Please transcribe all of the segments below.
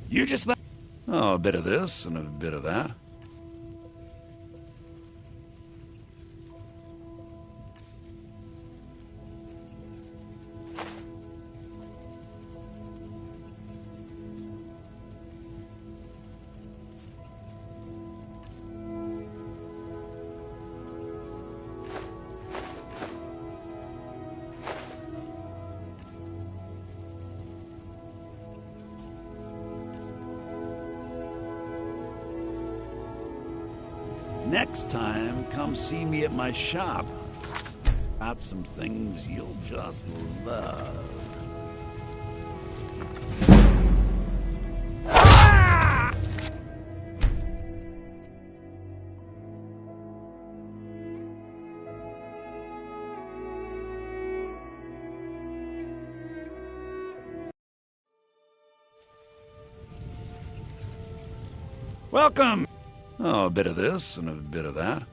You just let... Oh, a bit of this and a bit of that. Next time, come see me at my shop. Got some things you'll just love. Welcome! Oh, a bit of this and a bit of that.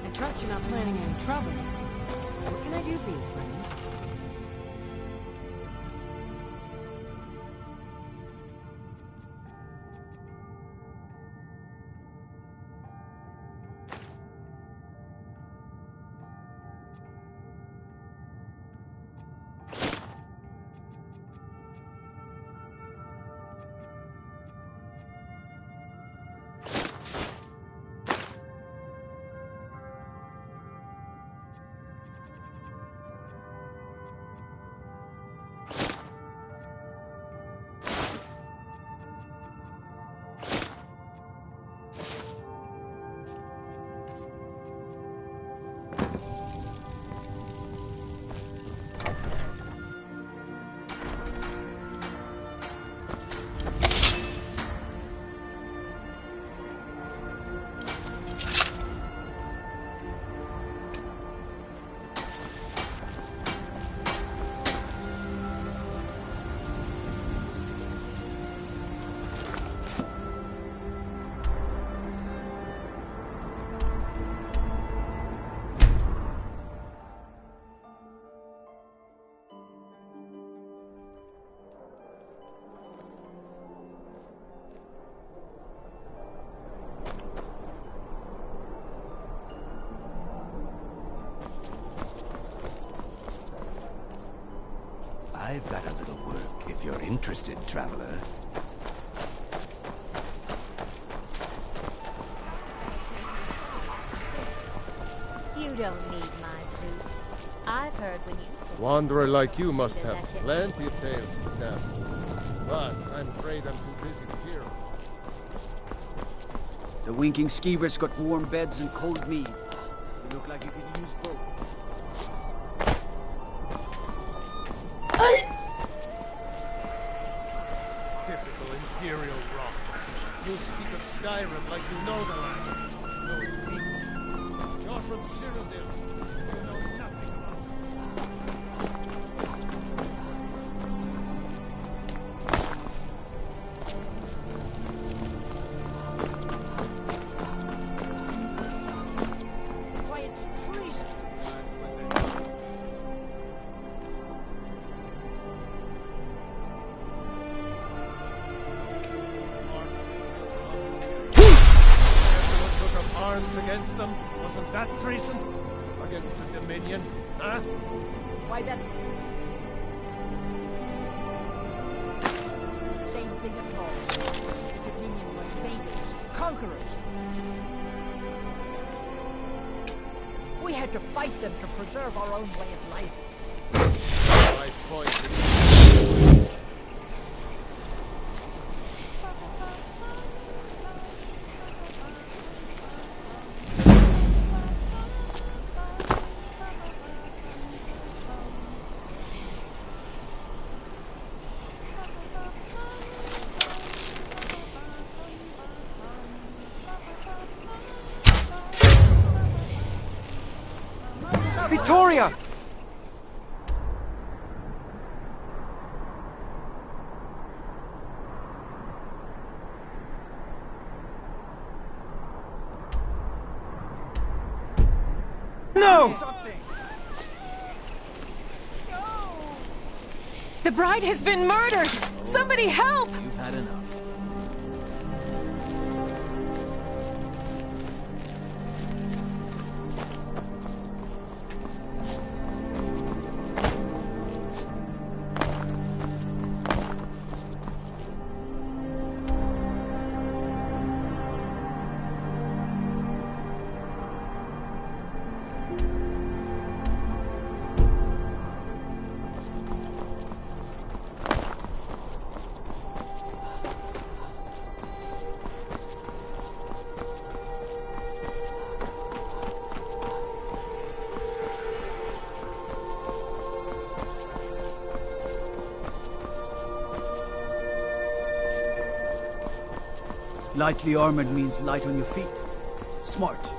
I trust you're not planning any trouble. What can I do for you, friend? I've got a little work, if you're interested, traveler. You don't need my fruit. I've heard when you say... Wanderer like you must have plenty of tales to tell. But I'm afraid I'm too busy to hear 'em. The winking skeevers got warm beds and cold mead. You look like you could use both. Typical Imperial rot. You speak of Skyrim like you know the land. You know its people. You're from Cyrodiil. You know nothing about it. Why, it's treason! Everyone took up arms against them. Wasn't that treason? Against the Dominion, huh? Why that? Same thing at all. The Dominion were invaders, conquerors. We had to fight them to preserve our own way of life. My point is... Victoria! No! The bride has been murdered! Somebody help! You've had enough. Lightly armored means light on your feet. Smart.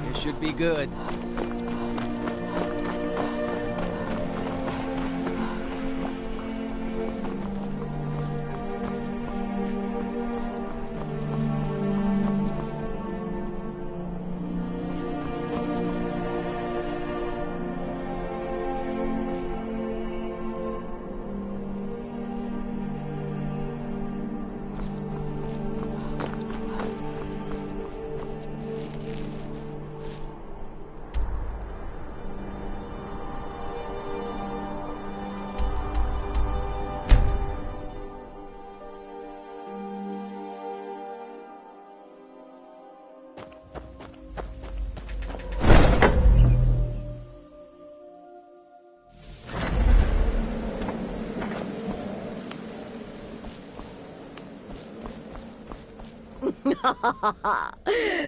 This should be good.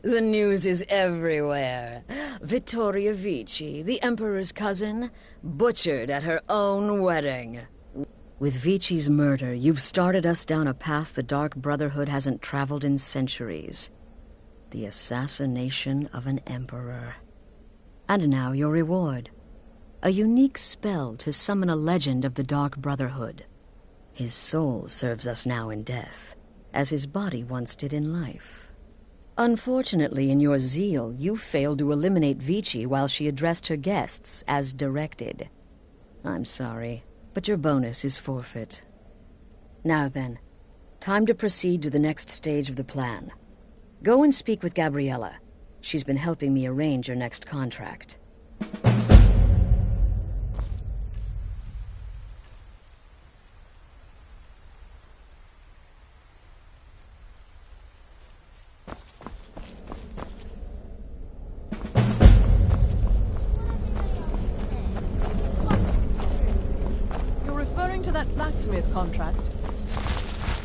The news is everywhere. Vittoria Vici, the Emperor's cousin, butchered at her own wedding. With Vici's murder, you've started us down a path the Dark Brotherhood hasn't traveled in centuries. The assassination of an emperor. And now your reward. A unique spell to summon a legend of the Dark Brotherhood. His soul serves us now in death, as his body once did in life. Unfortunately, in your zeal, you failed to eliminate Vici while she addressed her guests as directed. I'm sorry, but your bonus is forfeit. Now then, time to proceed to the next stage of the plan. Go and speak with Gabriella. She's been helping me arrange your next contract. That blacksmith contract.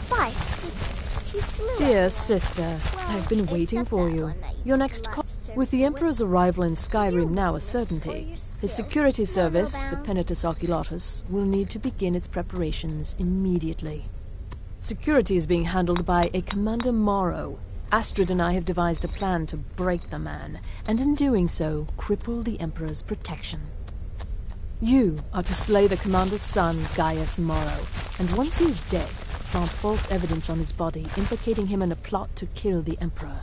Why, sis, you slew Dear everyone. sister, I've been waiting except for that you. one that Your you'd next like call. to serve With the as a Emperor's witness. arrival in Is Skyrim your now a weakness or certainty, your his skill? security service, the Snowbound? Penitus Oculatus, will need to begin its preparations immediately. Security is being handled by a Commander Morrow. Astrid and I have devised a plan to break the man, and in doing so, cripple the Emperor's protection. You are to slay the Commander's son, Gaius Morrow, and once he is dead, plant false evidence on his body, implicating him in a plot to kill the Emperor.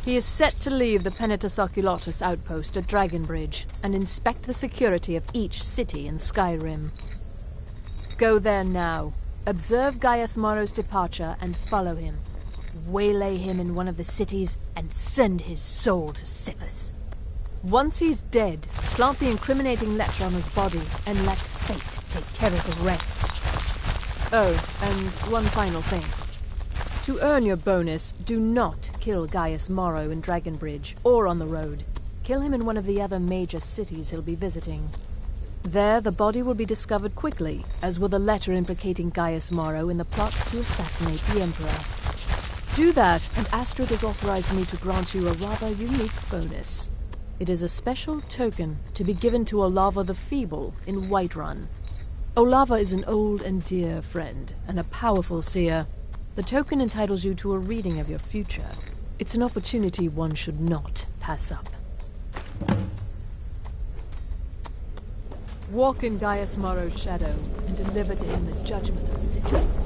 He is set to leave the Penitus Oculatus outpost at Dragonbridge and inspect the security of each city in Skyrim. Go there now, observe Gaius Morrow's departure, and follow him. waylay him in one of the cities, and send his soul to Sithis. Once he's dead, plant the incriminating letter on his body and let fate take care of the rest. Oh, and one final thing. To earn your bonus, do not kill Gaius Morrow in Dragonbridge or on the road. Kill him in one of the other major cities he'll be visiting. There, the body will be discovered quickly, as will the letter implicating Gaius Morrow in the plot to assassinate the Emperor. Do that, and Astrid has authorized me to grant you a rather unique bonus. It is a special token to be given to Olava the Feeble in Whiterun. Olava is an old and dear friend, and a powerful seer. The token entitles you to a reading of your future. It's an opportunity one should not pass up. Walk in Gaius Morrow's shadow and deliver to him the judgment of Sithis.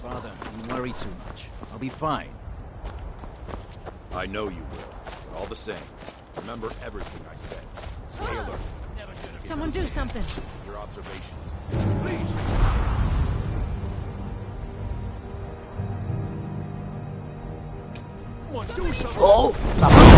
Father, you worry too much. I'll be fine. I know you will, but all the same, remember everything I said. Stay alert. Someone do something. Your observations. Please. Come on, do something.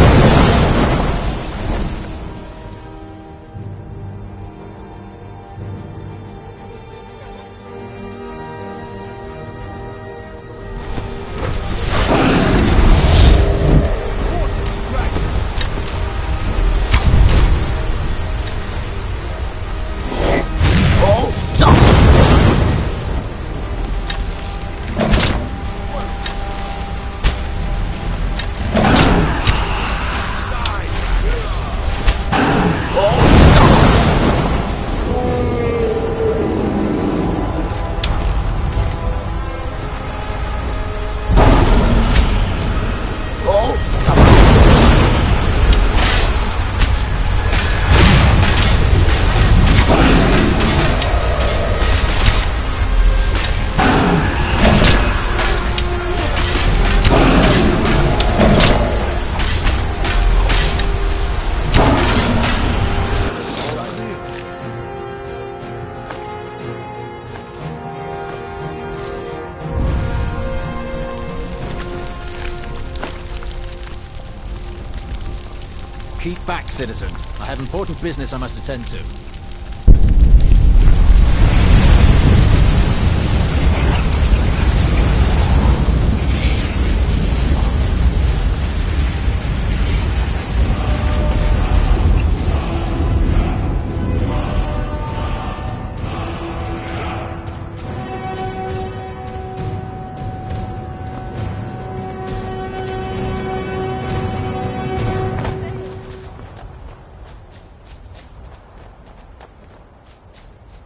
Keep back, citizen. I have important business I must attend to.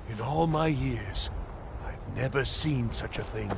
In all my years, I've never seen such a thing.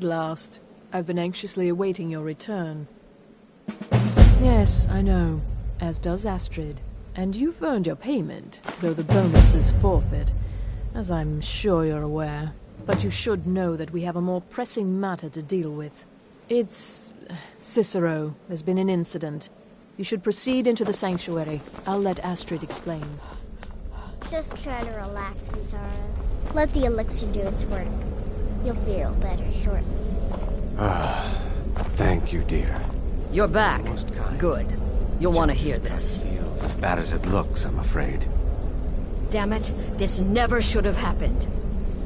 At last. I've been anxiously awaiting your return. Yes, I know. As does Astrid. And you've earned your payment, though the bonus is forfeit, as I'm sure you're aware. But you should know that we have a more pressing matter to deal with. It's... Cicero. There's been an incident. You should proceed into the sanctuary. I'll let Astrid explain. Just try to relax, Vizara. Let the elixir do its work. You'll feel better shortly. Thank you, dear. You're back. Most kind. Good. You'll want to hear this. Feels as bad as it looks, I'm afraid. Damn it, this never should have happened.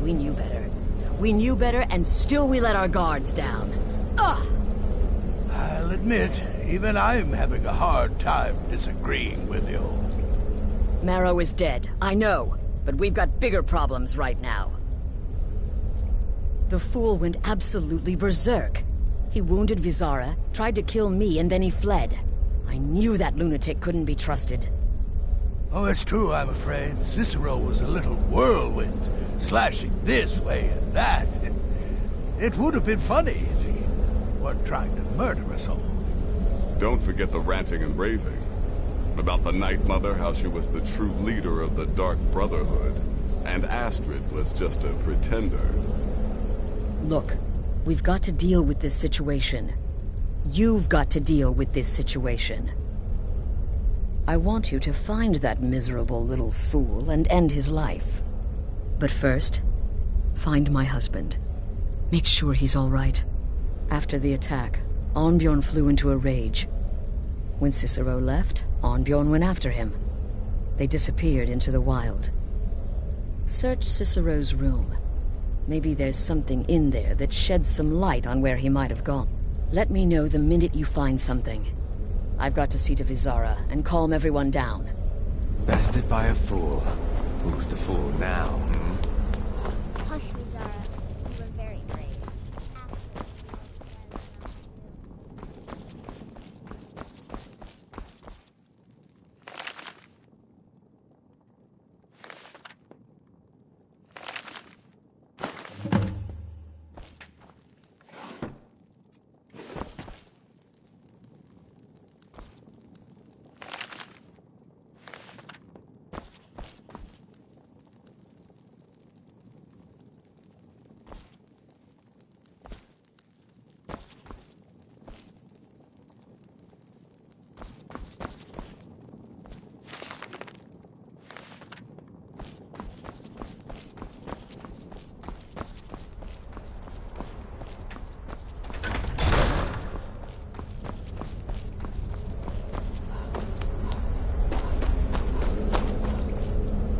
We knew better. We knew better, and still we let our guards down. Ugh! I'll admit, even I'm having a hard time disagreeing with you. Marrow is dead, I know, but we've got bigger problems right now. The fool went absolutely berserk. He wounded Vizara, tried to kill me, and then he fled. I knew that lunatic couldn't be trusted. Oh, it's true, I'm afraid. Cicero was a little whirlwind, slashing this way and that. It would have been funny if he weren't trying to murder us all. Don't forget the ranting and raving. About the Night Mother, how she was the true leader of the Dark Brotherhood. And Astrid was just a pretender. Look, we've got to deal with this situation. You've got to deal with this situation. I want you to find that miserable little fool and end his life. But first, find my husband. Make sure he's all right. After the attack, Arnbjorn flew into a rage. When Cicero left, Arnbjorn went after him. They disappeared into the wild. Search Cicero's room. Maybe there's something in there that sheds some light on where he might have gone. Let me know the minute you find something. I've got to see to Vizara and calm everyone down. Bested by a fool. Who's the fool now, Hush, Vizara. You were very brave.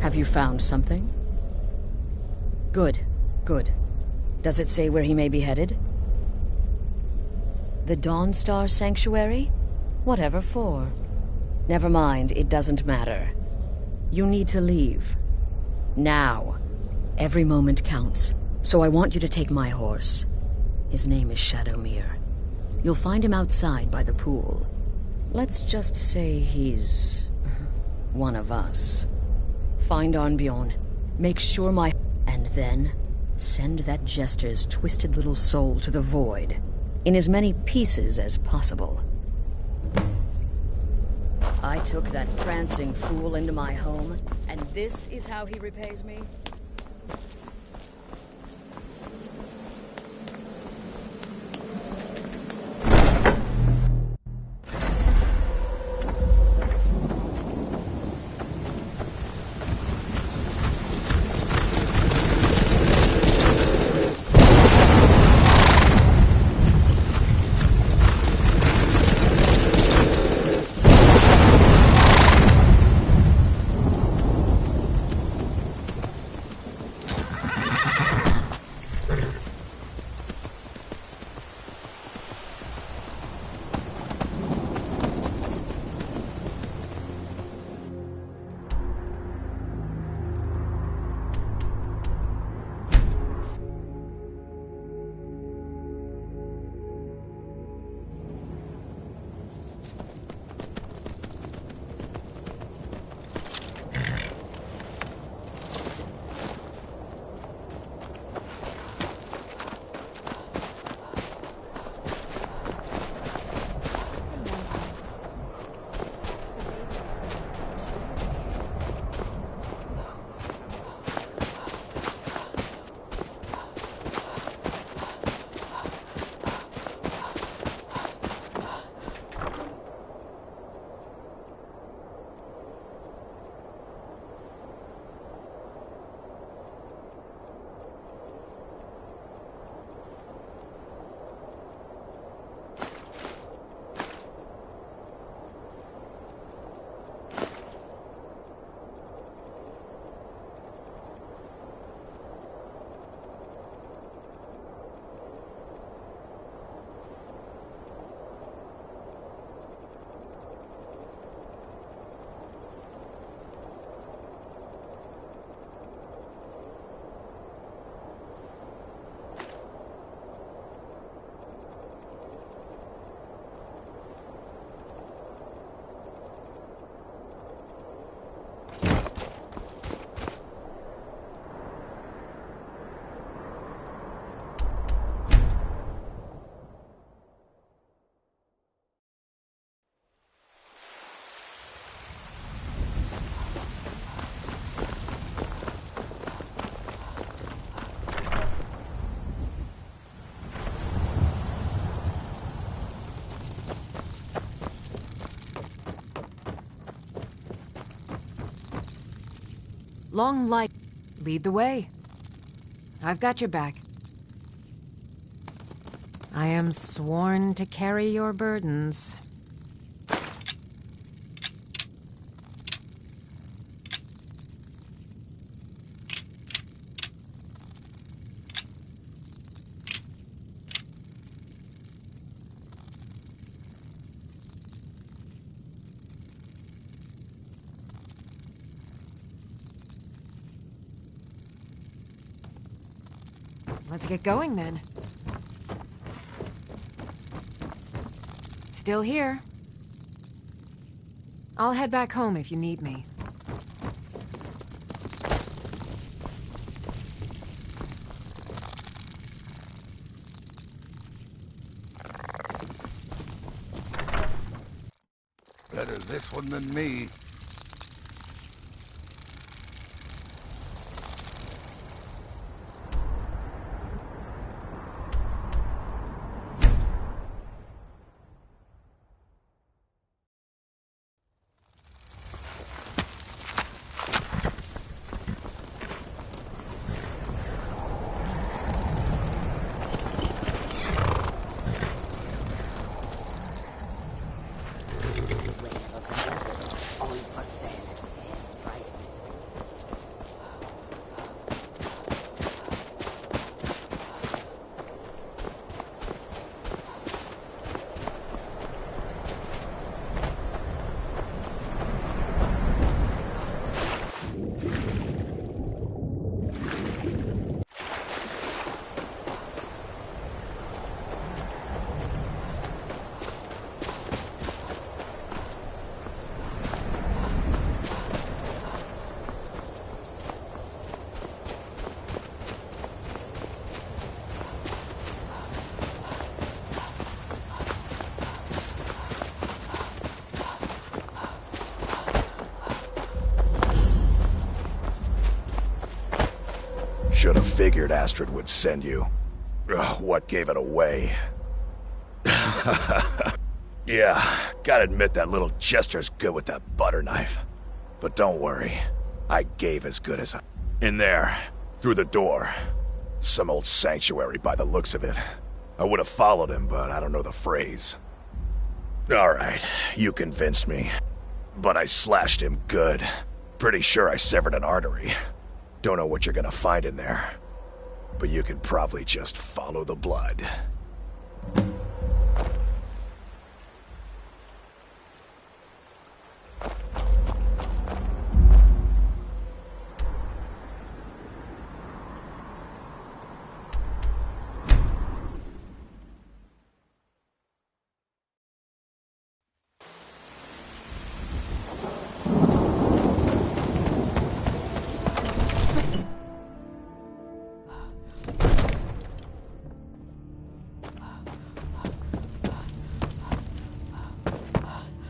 Have you found something? Good, good. Does it say where he may be headed? The Dawnstar Sanctuary? Whatever for. Never mind, it doesn't matter. You need to leave. Now. Every moment counts, so I want you to take my horse. His name is Shadowmere. You'll find him outside by the pool. Let's just say he's... one of us. Find Arnbjorn. Make sure my... and then... send that jester's twisted little soul to the void. In as many pieces as possible. I took that prancing fool into my home, and this is how he repays me? Long life. Lead the way. I've got your back. I am sworn to carry your burdens. Let's get going, then. Still here. I'll head back home if you need me. Better this one than me. Should have figured Astrid would send you. Ugh, what gave it away? Yeah, gotta admit that little Jester's good with that butter knife. But don't worry, I gave as good as I... In there, through the door. Some old sanctuary by the looks of it. I would have followed him, but I don't know the phrase. Alright, you convinced me. But I slashed him good. Pretty sure I severed an artery. Don't know what you're gonna find in there. But you can probably just follow the blood.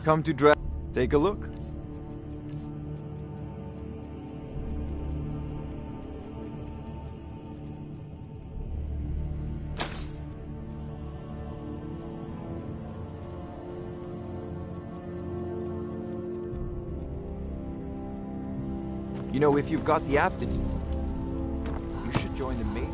Come to take a look. You know, if you've got the aptitude, you should join the major.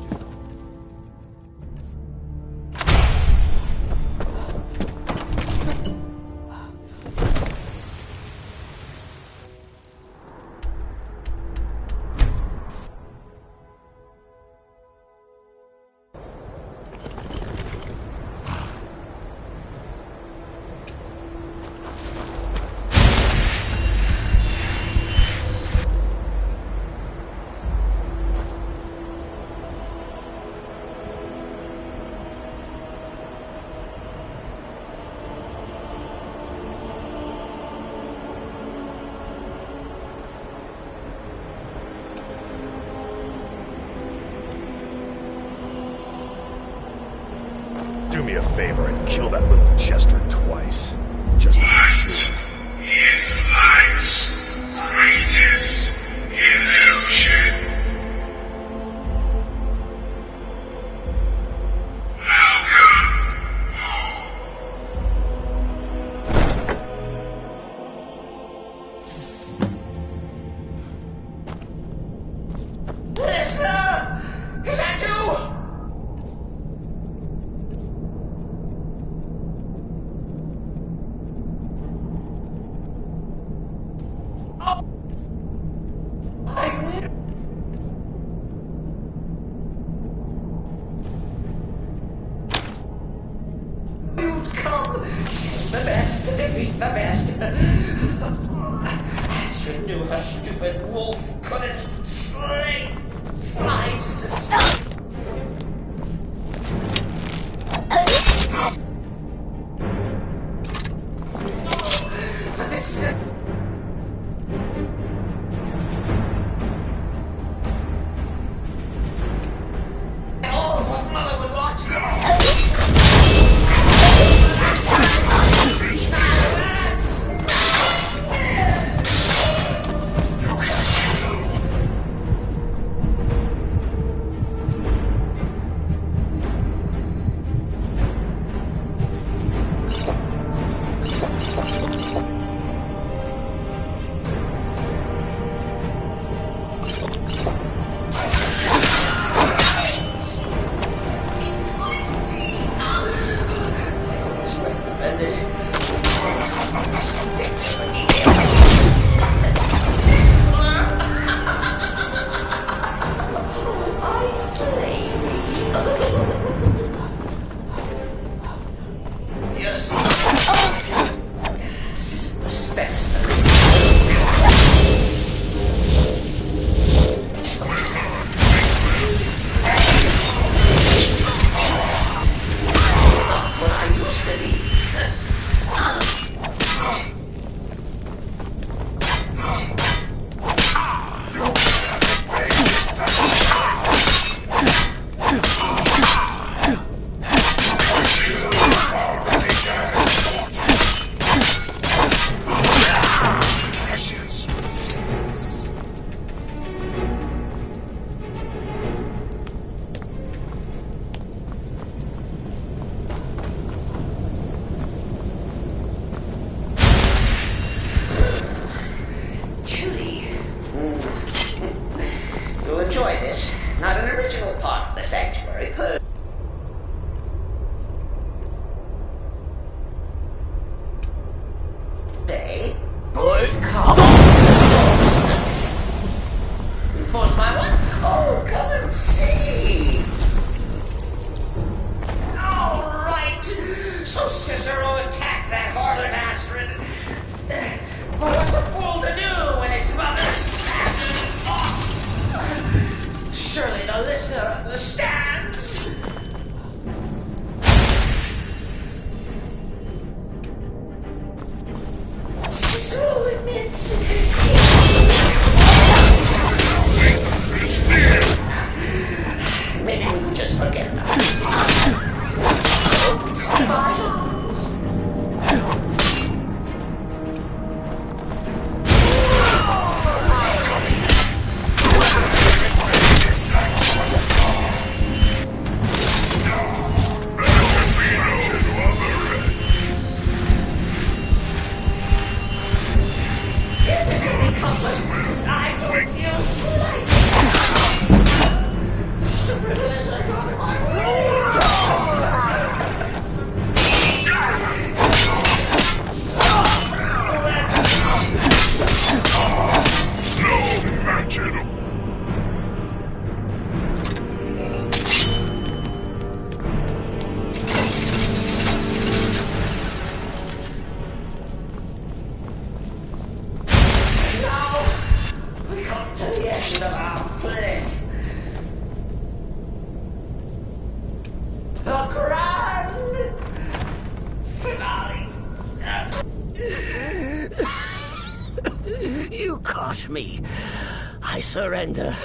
Do me a favor and kill that little Jester twice. Just to be sure. Is life's greatest illusion. Welcome home. stupid wolf couldn't slice. Me. I surrender.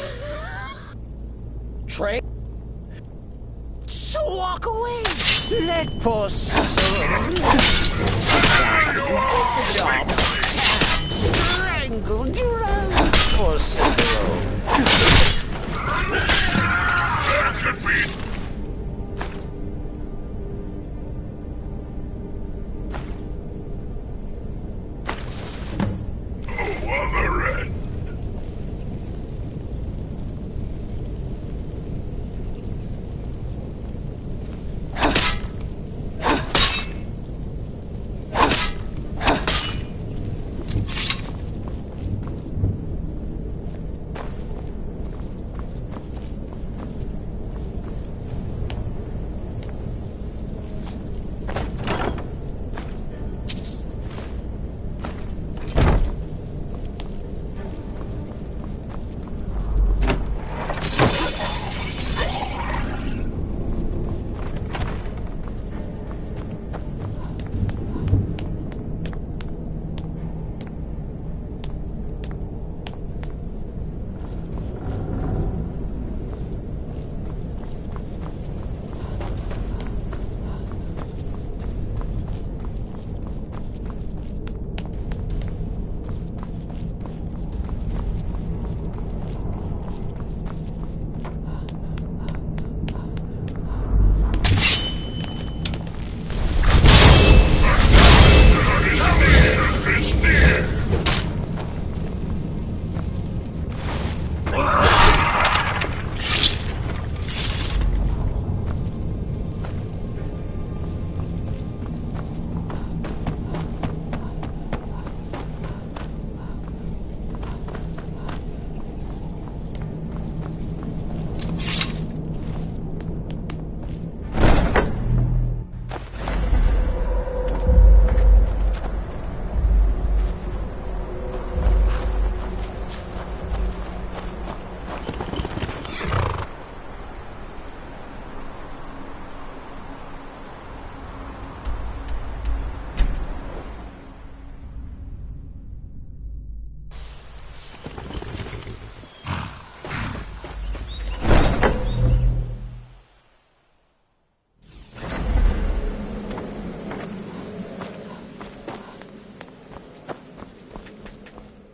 Train. So walk away. Let poor Cicero strangle, drown poor Cicero.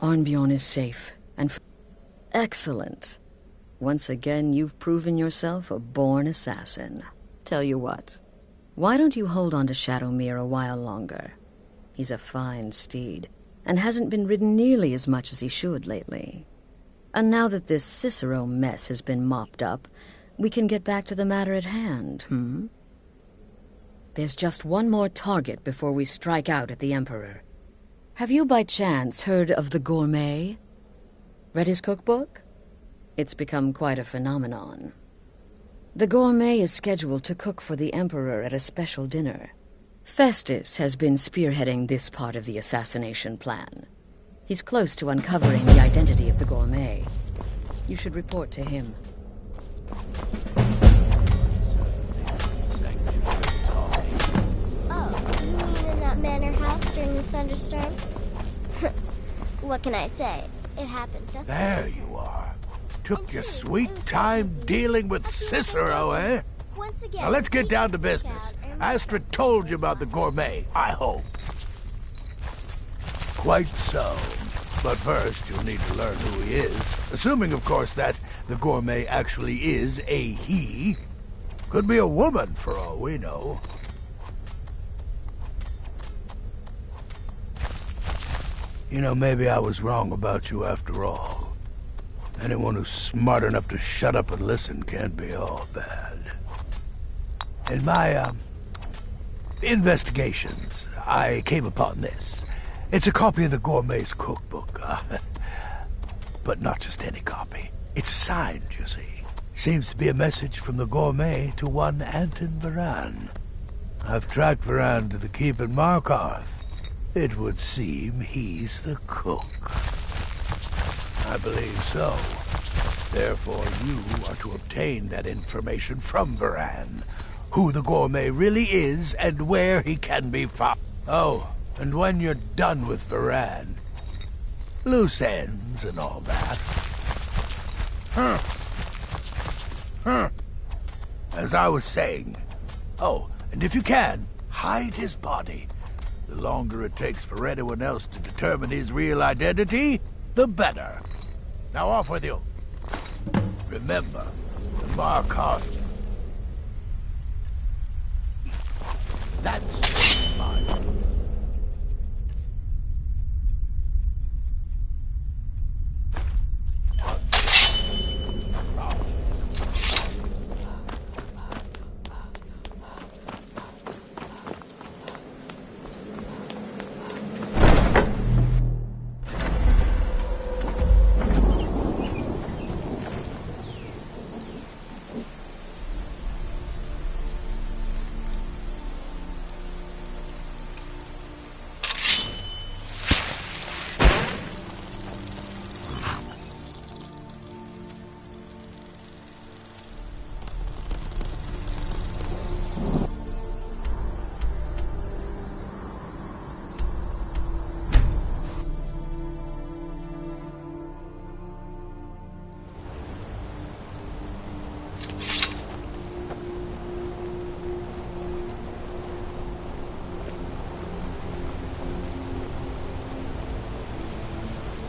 Arnbjorn is safe, and excellent. Once again, you've proven yourself a born assassin. Tell you what, why don't you hold on to Shadowmere a while longer? He's a fine steed, and hasn't been ridden nearly as much as he should lately. And now that this Cicero mess has been mopped up, we can get back to the matter at hand, There's just one more target before we strike out at the Emperor. Have you by chance heard of the Gourmet? Read his cookbook? It's become quite a phenomenon. The Gourmet is scheduled to cook for the Emperor at a special dinner. Festus has been spearheading this part of the assassination plan. He's close to uncovering the identity of the Gourmet. You should report to him. Oh, you mean in that manor house during the thunderstorm? What can I say? It happened just There you are. Took your sweet time dealing with Cicero, eh? Once again, Now let's get down to business. Astrid told you about the Gourmet, I hope. Quite so. But first, you'll need to learn who he is. Assuming, of course, that the Gourmet actually is a he. Could be a woman, for all we know. You know, maybe I was wrong about you after all. Anyone who's smart enough to shut up and listen can't be all bad. In my, investigations, I came upon this. It's a copy of the Gourmet's cookbook. But not just any copy. It's signed, you see. Seems to be a message from the Gourmet to one Anton Varan. I've tracked Varan to the keep in Markarth. It would seem he's the cook. I believe so. Therefore, you are to obtain that information from Varan. Who the Gourmet really is and where he can be found. Oh, and when you're done with Varan, loose ends and all that. As I was saying. Oh, and if you can, hide his body. The longer it takes for anyone else to determine his real identity, the better. Now off with you. Remember, the Markarth. That's mine.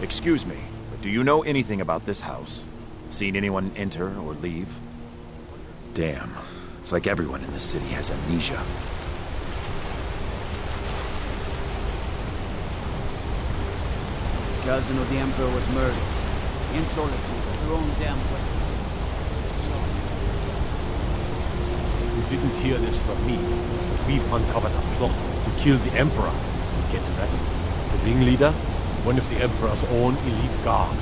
Excuse me, but do you know anything about this house? Seen anyone enter or leave? Damn, it's like everyone in the city has amnesia. Cousin of the Emperor was murdered. In solitude, at her own damn way. You didn't hear this from me, but we've uncovered a plot to kill the Emperor. Get ready. The ringleader, one of the Emperor's own elite guard.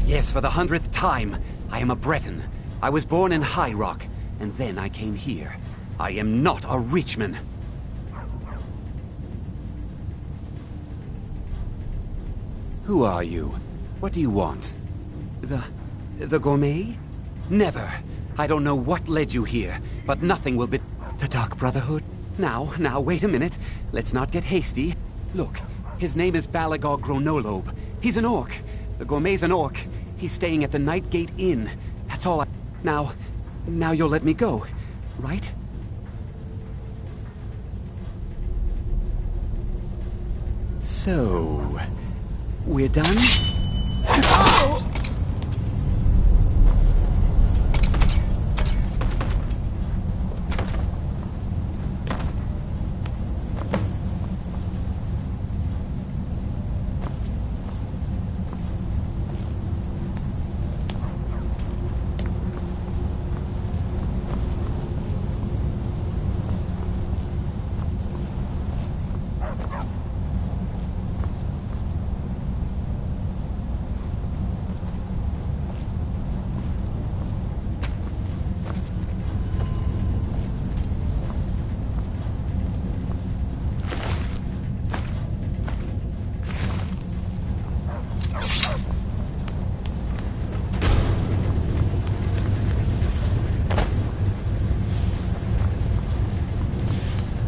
Yes, for the 100th time. I am a Breton. I was born in High Rock, and then I came here. I am not a Richman. Who are you? What do you want? The gourmet? Never. I don't know what led you here, but nothing will be... The Dark Brotherhood? Now, wait a minute. Let's not get hasty. Look, his name is Balagor Gronolobe. He's an orc. The gourmet's an orc. He's staying at the Nightgate Inn. That's all I... Now you'll let me go, right? So... we're done? Oh!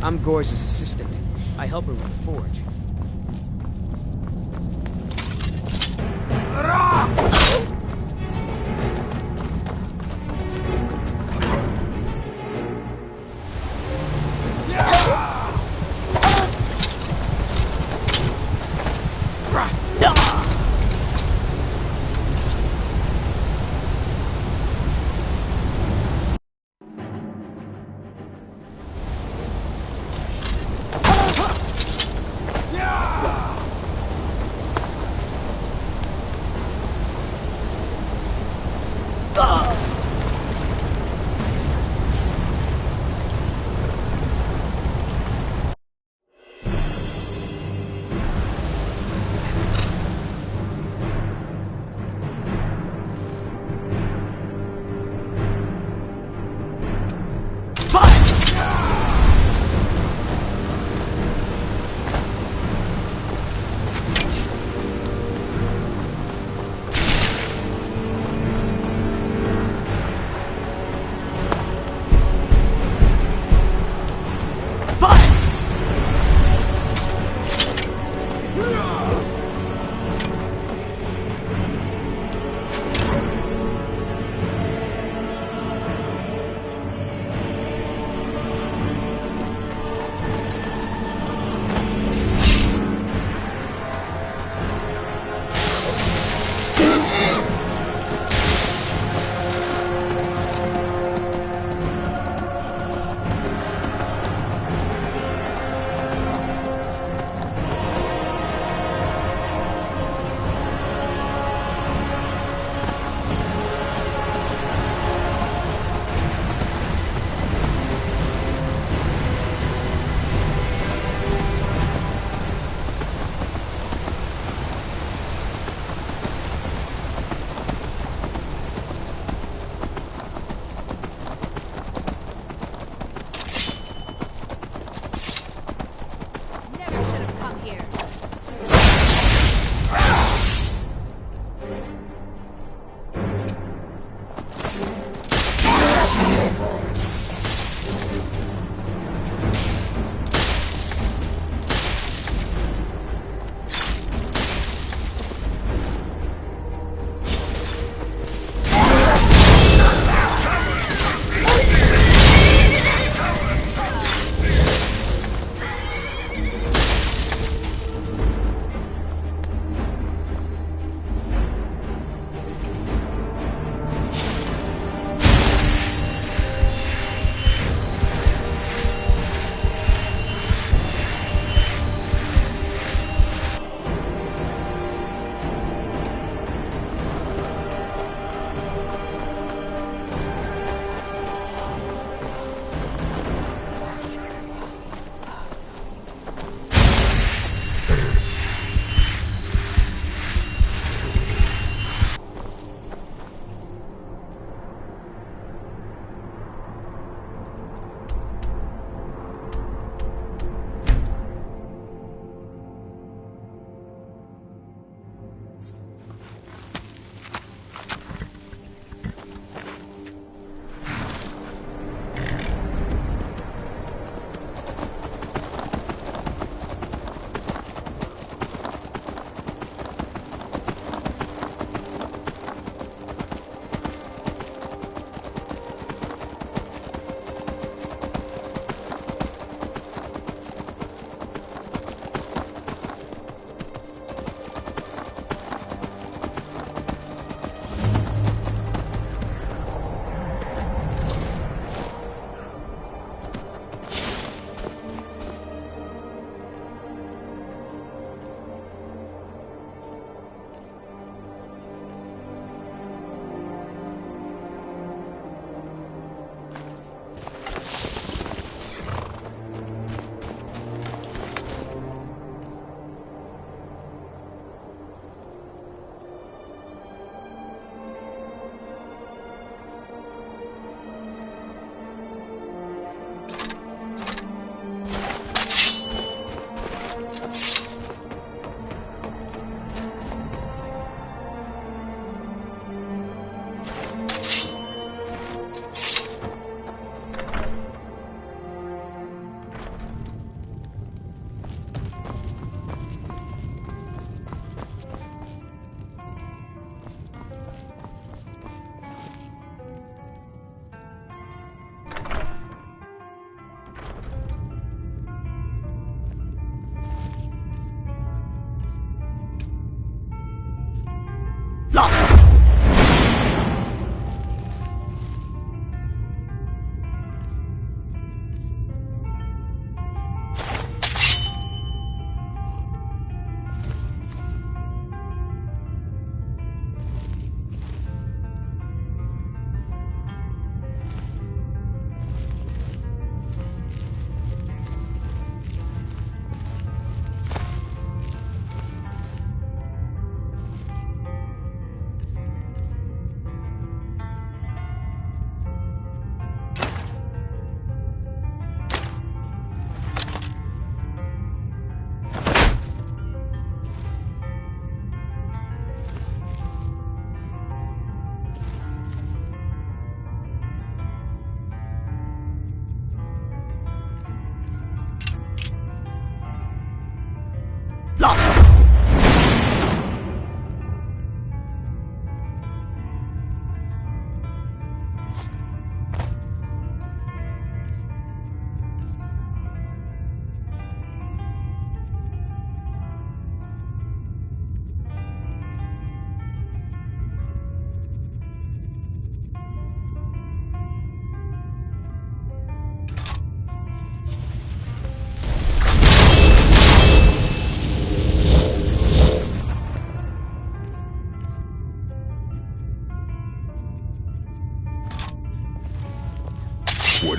I'm Gore's assistant. I help her with the forge.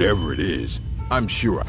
Whatever it is, I'm sure.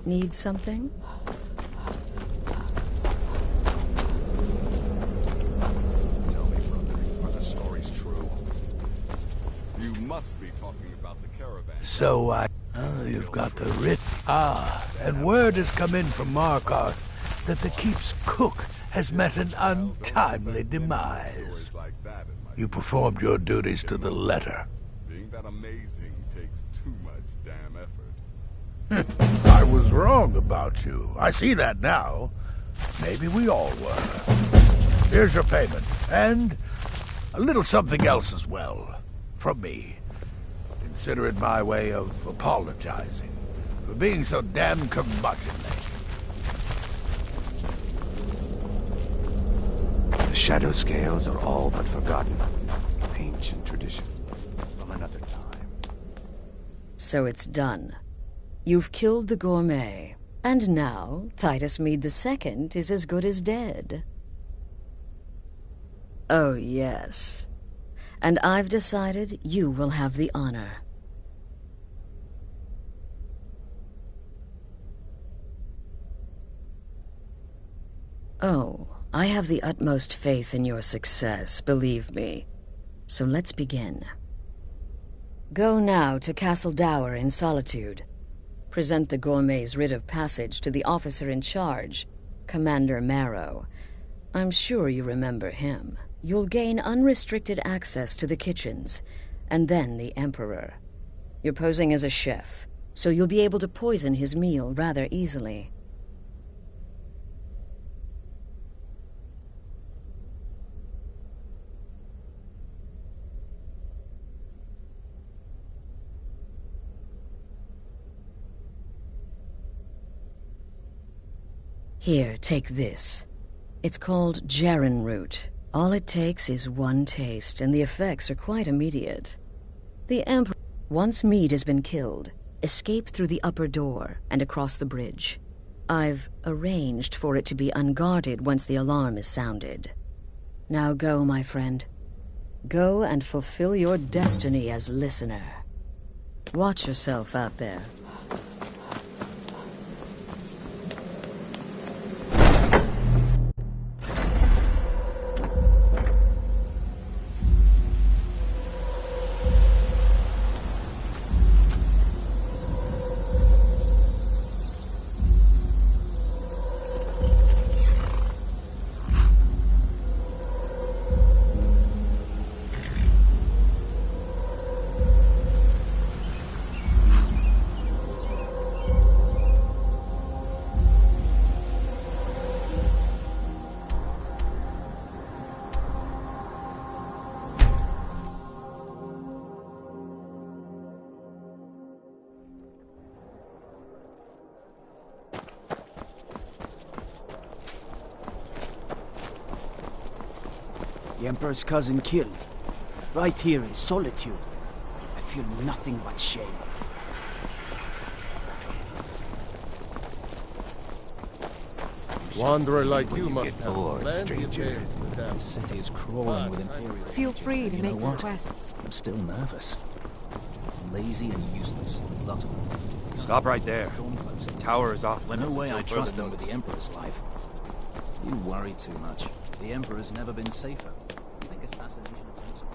Need something? Tell me, brother, are the stories true? You must be talking about the caravan. So you've got the writ. And word has come in from Markarth that the keep's cook has met an untimely demise. You performed your duties to the letter. Being that amazing takes too much damn effort. I was wrong about you. I see that now. Maybe we all were. Here's your payment, and a little something else as well, from me. Consider it my way of apologizing for being so damn curmudgeonly. The shadow scales are all but forgotten. Ancient tradition from another time. So it's done. You've killed the gourmet, and now Titus Mead II is as good as dead. Oh, yes. And I've decided you will have the honor. Oh, I have the utmost faith in your success, believe me. So let's begin. Go now to Castle Dower in Solitude. Present the gourmet's writ of passage to the officer in charge, Commander Marrow. I'm sure you remember him. You'll gain unrestricted access to the kitchens, and then the Emperor. You're posing as a chef, so you'll be able to poison his meal rather easily. Here, take this. It's called Jarren root. All it takes is one taste, and the effects are quite immediate. The Emperor, once Mead has been killed, escape through the upper door and across the bridge. I've arranged for it to be unguarded once the alarm is sounded. Now go, my friend. Go and fulfill your destiny as listener. Watch yourself out there. The Emperor's cousin killed. Right here in solitude. I feel nothing but shame. Wanderer like you must have bored, plenty of stranger. tales to tell. The city is crawling with Imperial. Feel free to You make know what? requests. I'm still nervous. Lazy and useless. A lot of them. Stop right there. The tower is off No limits way until I trust further them with the Emperor's life. You worry too much. The Emperor's never been safer. You think assassination attempts are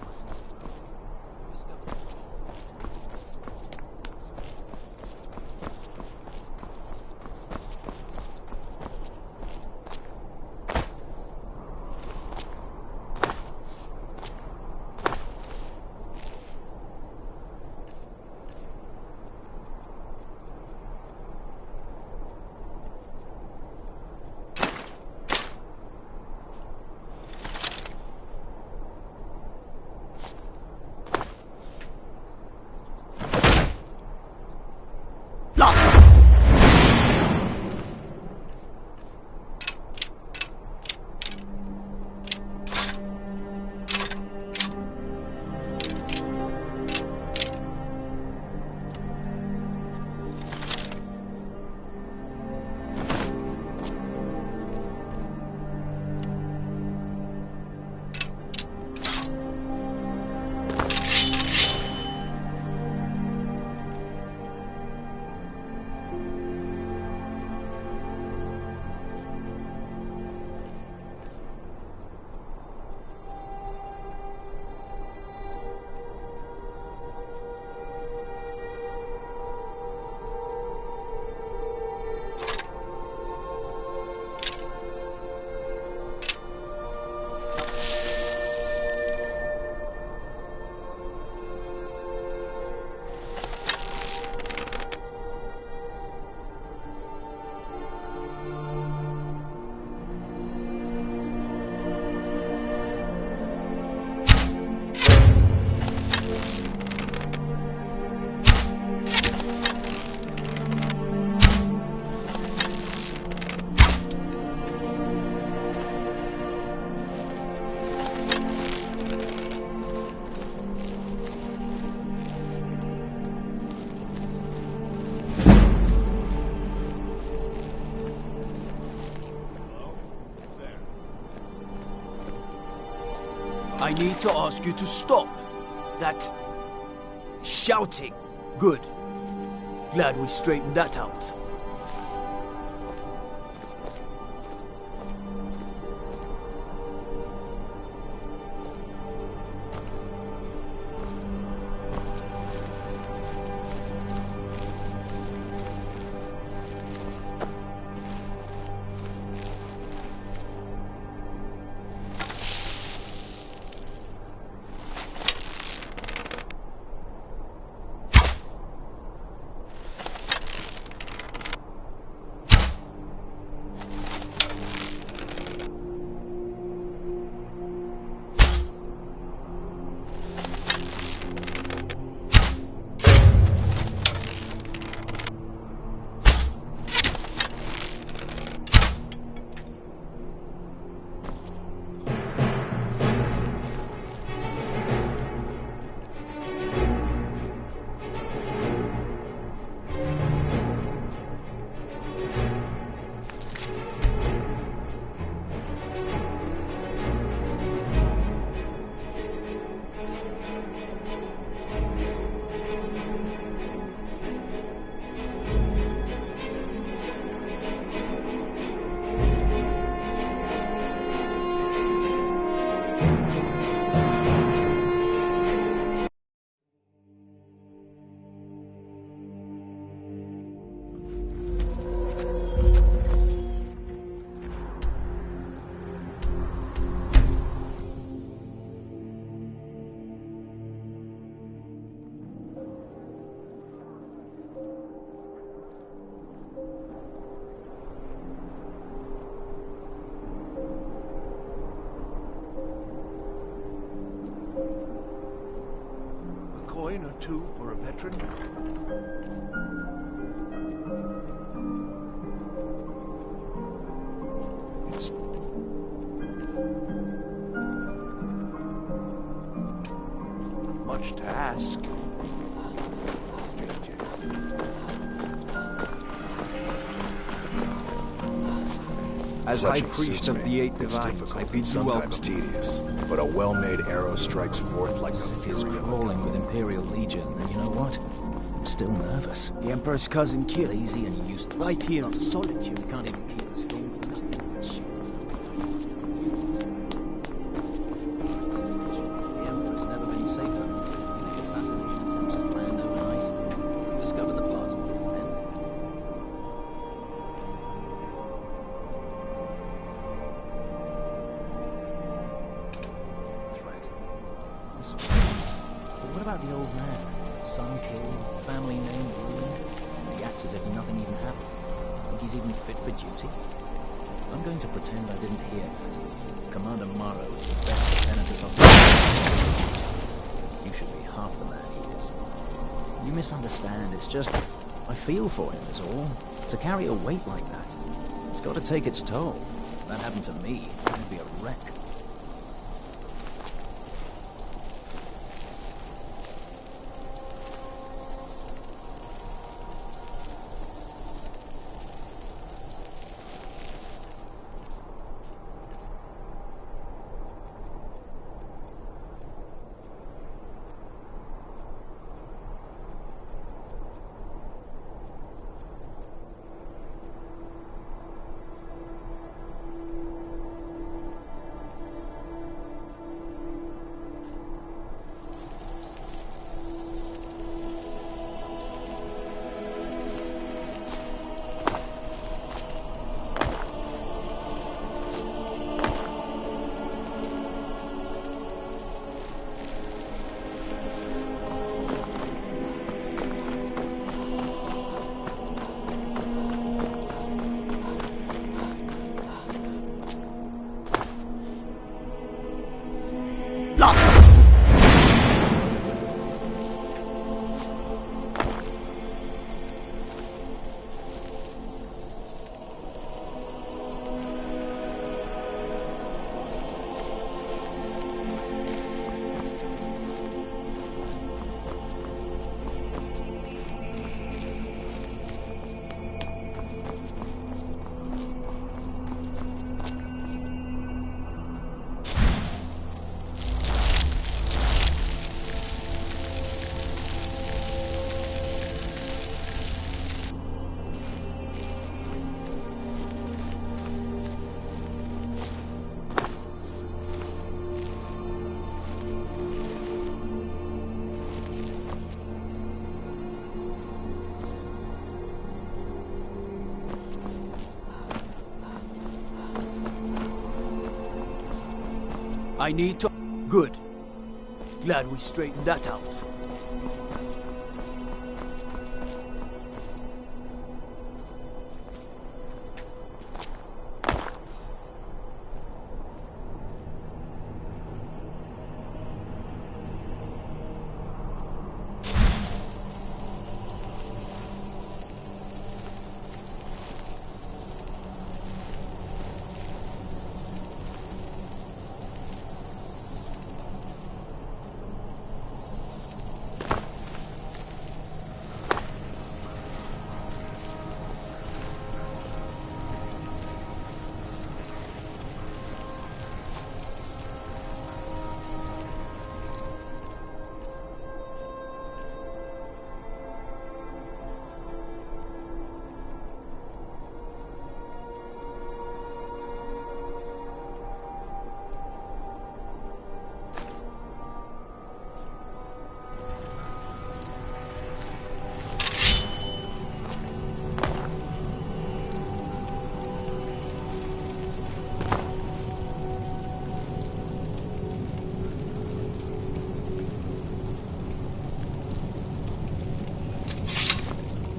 I need to ask you to stop. That shouting. Good. Glad we straightened that out. Coin or two for a veteran? much to ask. As High Fletching Priest suits of me. the Eight It's Divines, I difficult bid and you sometimes welcome. tedious, but a well-made arrow strikes forth like The the city is fury of a crawling with Imperial Legion, and you know what? I'm still nervous. The Emperor's cousin killed. Lazy and useless. Right here in Solitude. You can't even keep the storm. The Emperor's never been safer. You think assassination attempts are planned overnight? Discover the plot. Then threat. But what about the old man? Son killed, family name ruined, and he acts as if nothing even happened. Think he's even fit for duty? I'm going to pretend I didn't hear that. Commander Morrow is the best lieutenant this operation. You should be half the man he is. You misunderstand. It's just I feel for him is all. To carry a weight like that, it's got to take its toll. If that happened to me, I'd be a wreck. I need to... Good. Glad we straightened that out.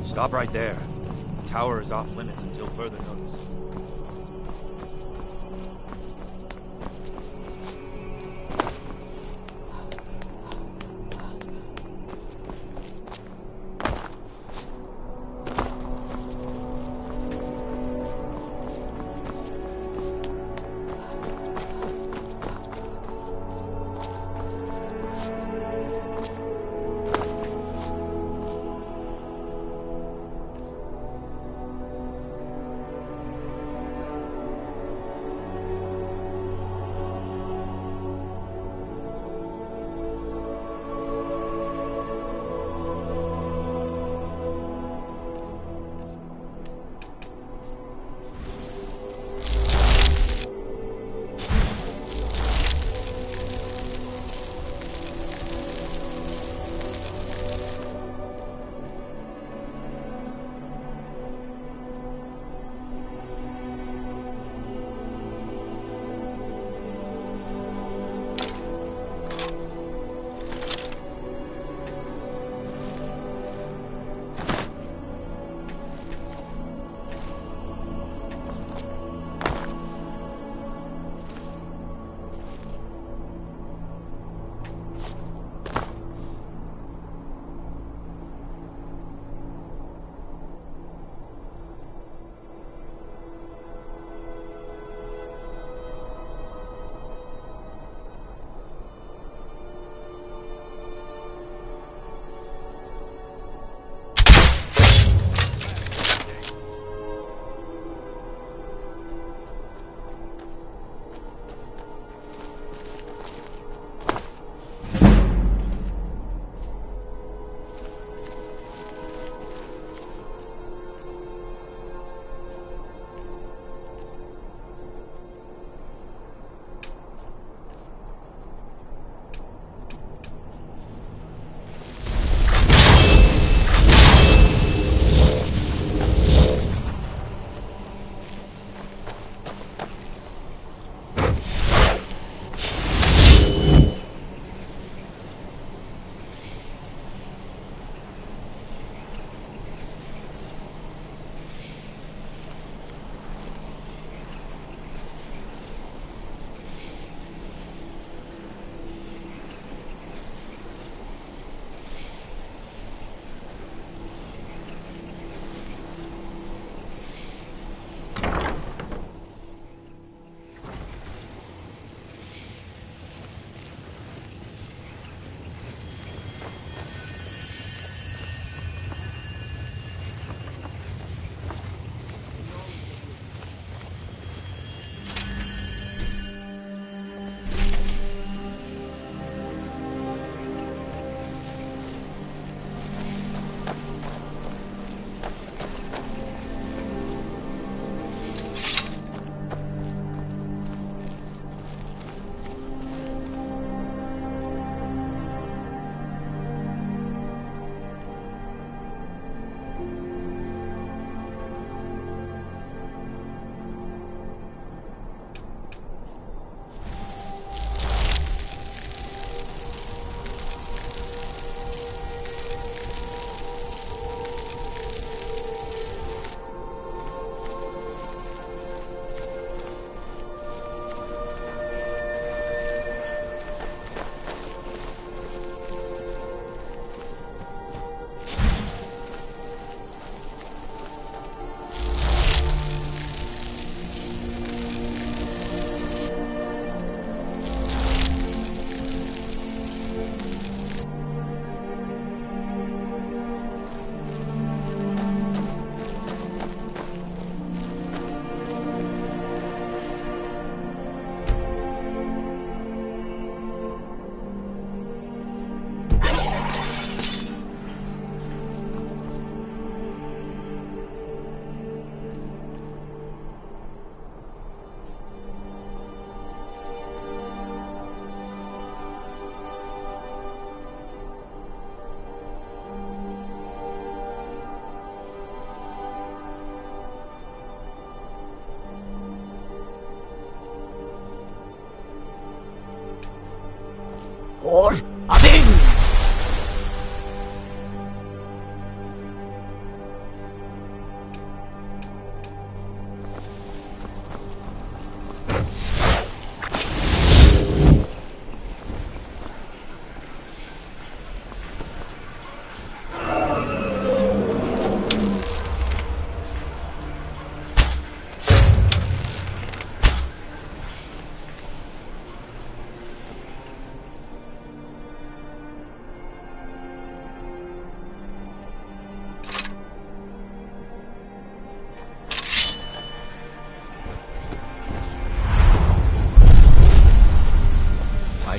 Stop right there. The tower is off limits until further notice.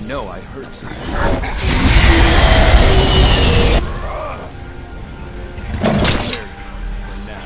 know I heard something. For now.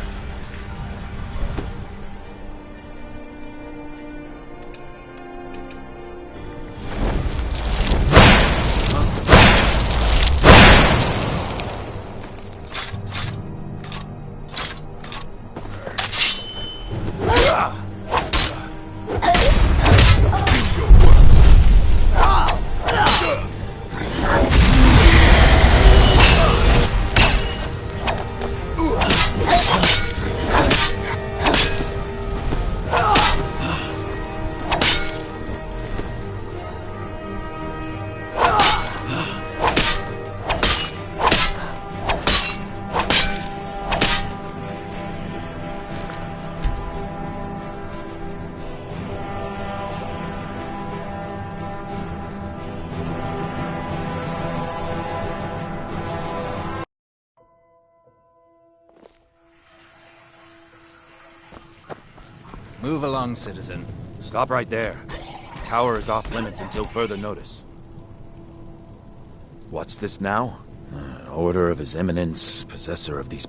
Move along, citizen. Stop right there. The tower is off limits until further notice. What's this now? An order of His Eminence, possessor of these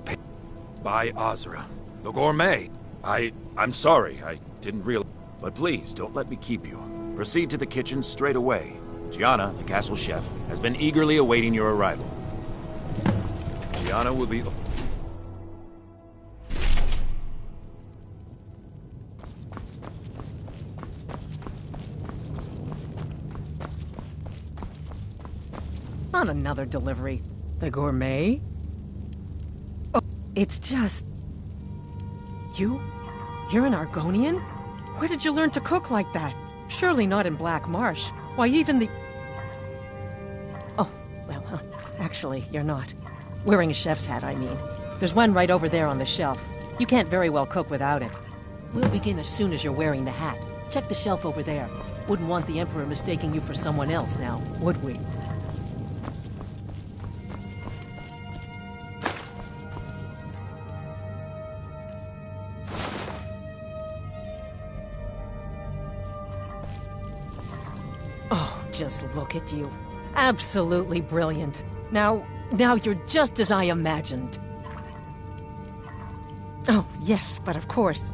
by Azra, the gourmet. I'm sorry, I didn't realize. But please, don't let me keep you. Proceed to the kitchen straight away. Gianna, the castle chef, has been eagerly awaiting your arrival. Gianna will be... On another delivery. The gourmet? Oh, it's just... You're an Argonian? Where did you learn to cook like that? Surely not in Black Marsh. Why, even the... Oh, well, actually, you're not. Wearing a chef's hat, I mean. There's one right over there on the shelf. You can't very well cook without it. We'll begin as soon as you're wearing the hat. Check the shelf over there. Wouldn't want the Emperor mistaking you for someone else now, would we? Just look at you. Absolutely brilliant. Now you're just as I imagined. Oh, yes, but of course.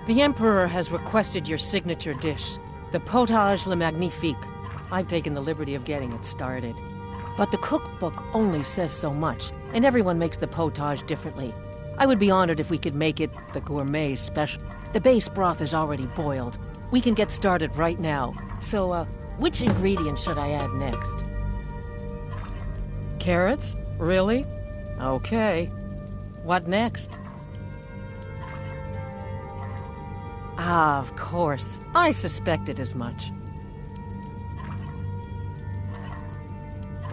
The Emperor has requested your signature dish, the potage le magnifique. I've taken the liberty of getting it started. But the cookbook only says so much, and everyone makes the potage differently. I would be honored if we could make it the gourmet special. The base broth is already boiled. We can get started right now. So, which ingredient should I add next? Carrots? Really? Okay. What next? Ah, of course. I suspected as much.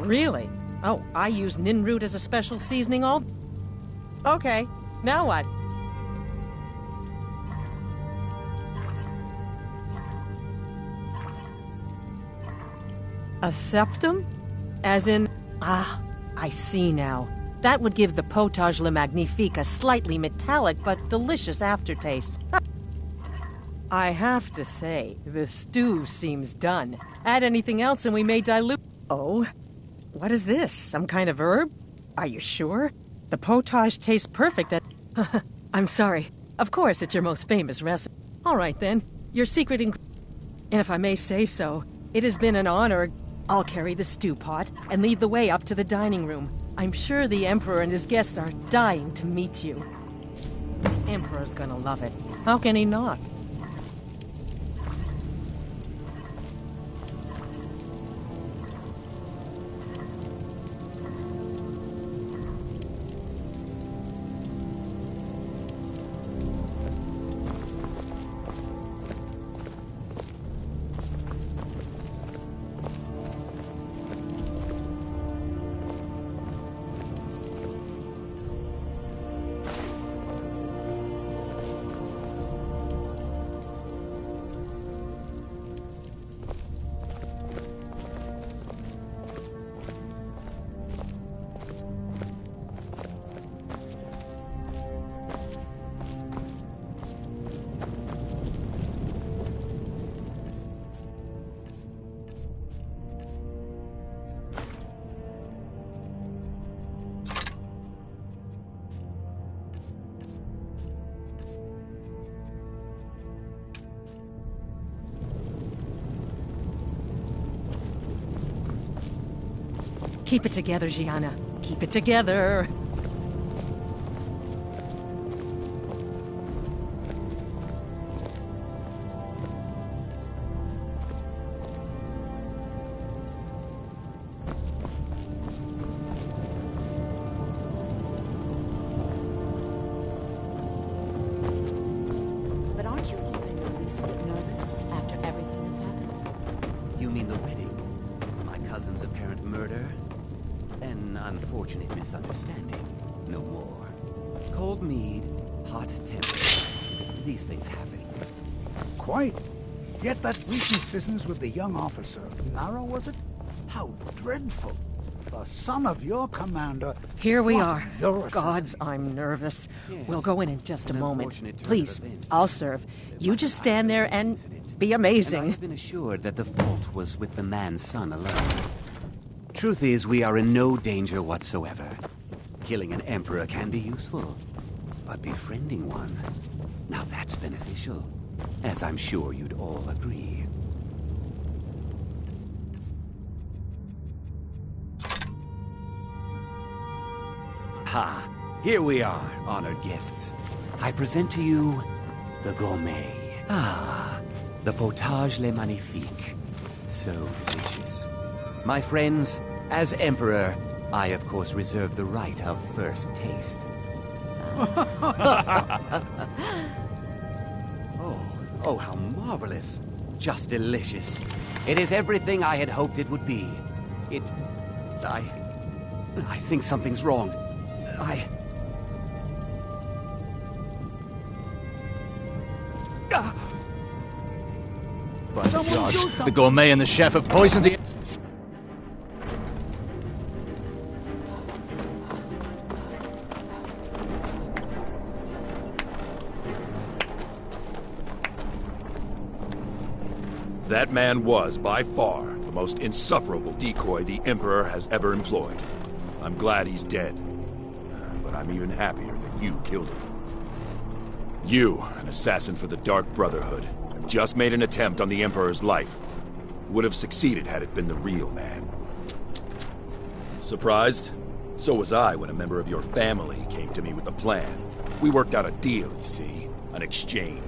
Really? Oh, I use ninroot as a special seasoning all... Okay, now what? A septum? As in... Ah, I see now. That would give the potage le magnifique a slightly metallic but delicious aftertaste. I have to say, the stew seems done. Add anything else and we may dilute... Oh? What is this? Some kind of herb? Are you sure? The potage tastes perfect at... I'm sorry. Of course, it's your most famous recipe. All right, then. Your secret ingredient... And if I may say so, it has been an honor... I'll carry the stew pot and lead the way up to the dining room. I'm sure the Emperor and his guests are dying to meet you. The Emperor's gonna love it. How can he not? Keep it together, Gianna. Keep it together. But aren't you even the least bit nervous after everything that's happened? You mean the wedding? My cousin's apparent murder? An unfortunate misunderstanding. No more. Cold mead, hot temper. These things happen. Quite. Yet that recent business with the young officer, Mara, was it? How dreadful. The son of your commander... Here we What are. your Gods, I'm nervous. Yes. We'll go in just a An moment. unfortunate turn of Please, events. I'll serve. You just stand there and be And I amazing. have been assured that the fault was with the man's son alone. Truth is, we are in no danger whatsoever. Killing an emperor can be useful, but befriending one, now that's beneficial, as I'm sure you'd all agree. Ha! Here we are, honored guests. I present to you the gourmet. Ah, the potage le magnifique. So delicious. My friends, as Emperor, I of course reserve the right of first taste. Oh, how marvelous. Just delicious. It is everything I had hoped it would be. I think something's wrong. By the gods, the gourmet and the chef have poisoned the... That man was, by far, the most insufferable decoy the Emperor has ever employed. I'm glad he's dead. But I'm even happier that you killed him. You, an assassin for the Dark Brotherhood, have just made an attempt on the Emperor's life. Would have succeeded had it been the real man. Surprised? So was I when a member of your family came to me with a plan. We worked out a deal, you see. An exchange.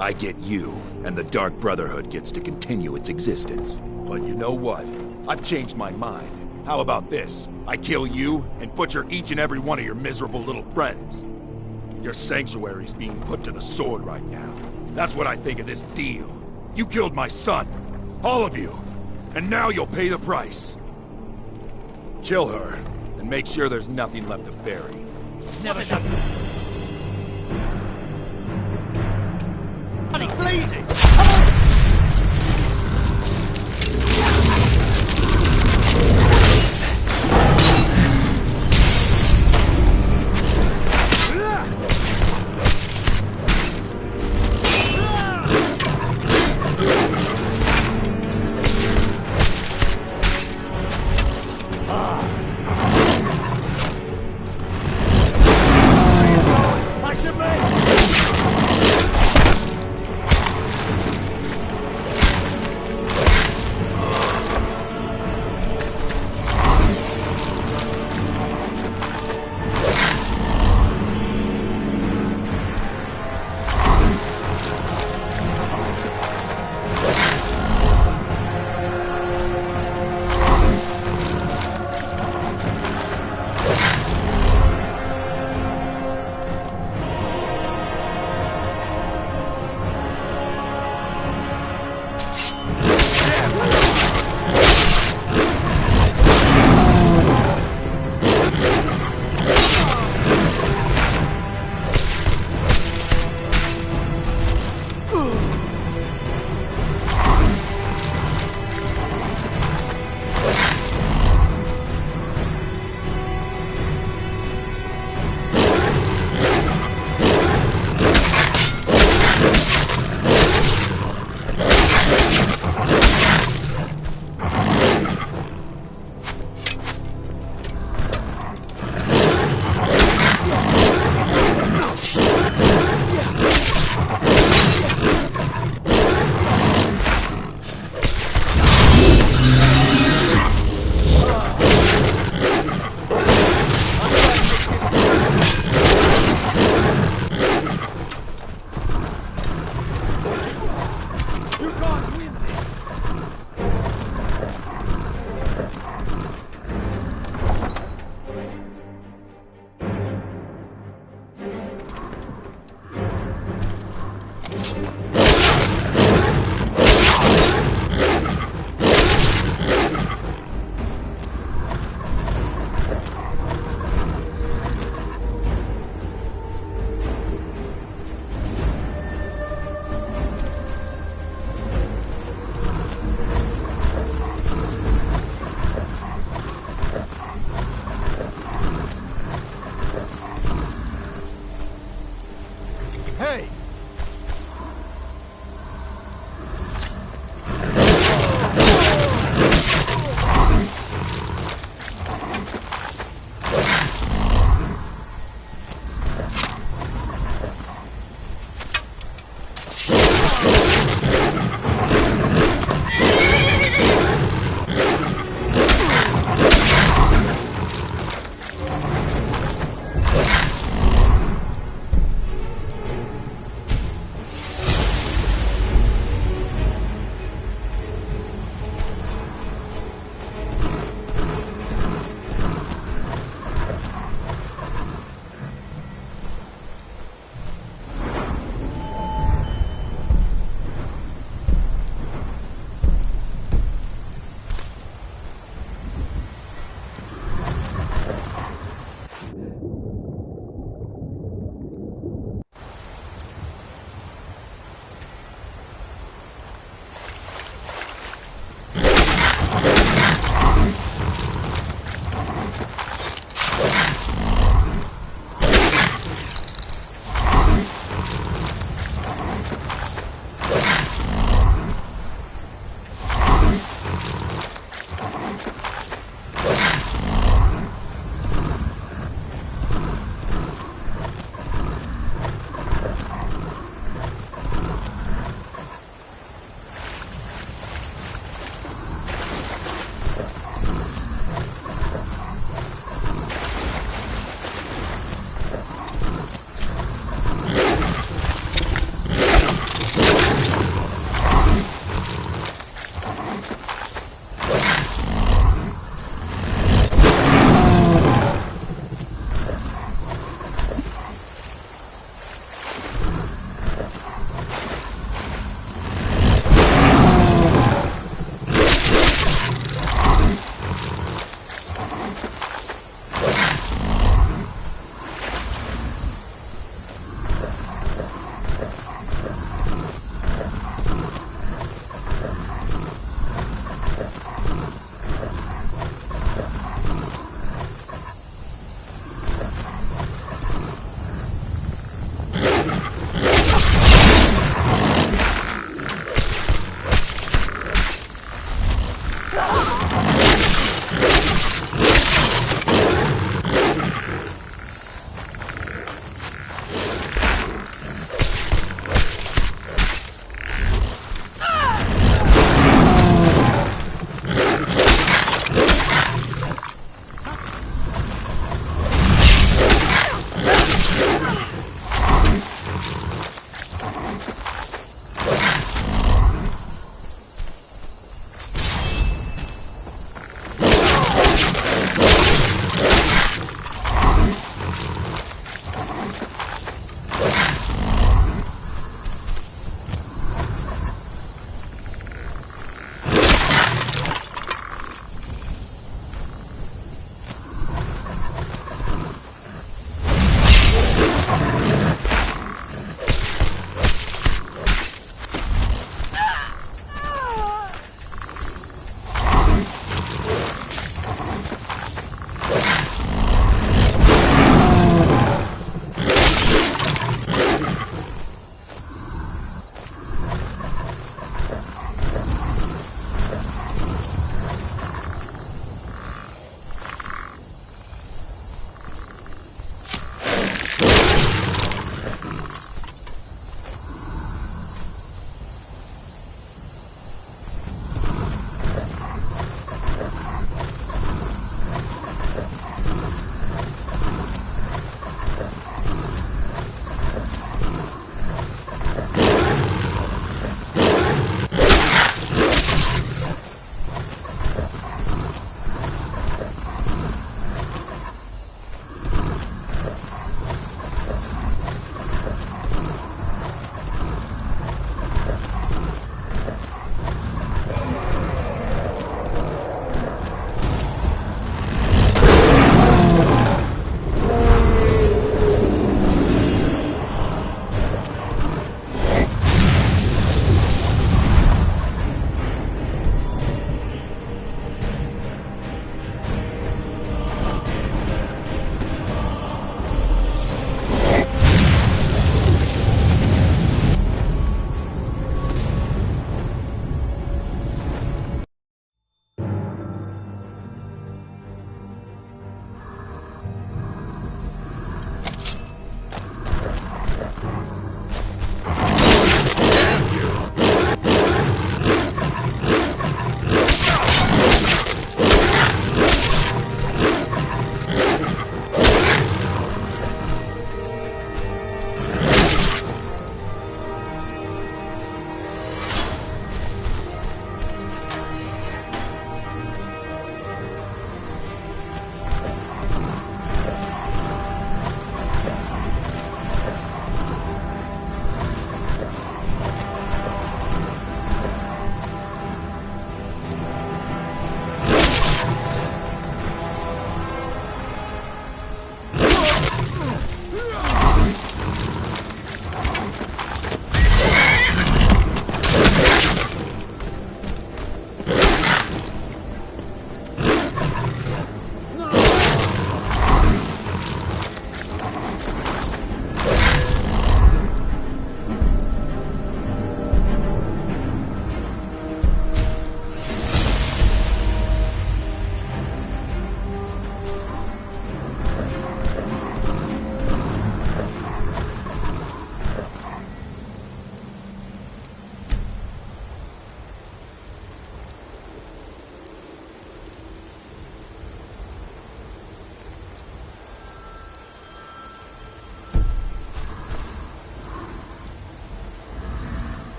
I get you, and the Dark Brotherhood gets to continue its existence. But you know what? I've changed my mind. How about this? I kill you, and butcher each and every one of your miserable little friends. Your sanctuary's being put to the sword right now. That's what I think of this deal. You killed my son. All of you. And now you'll pay the price. Kill her, and make sure there's nothing left to bury. Never done. Bloody blazes! I submit!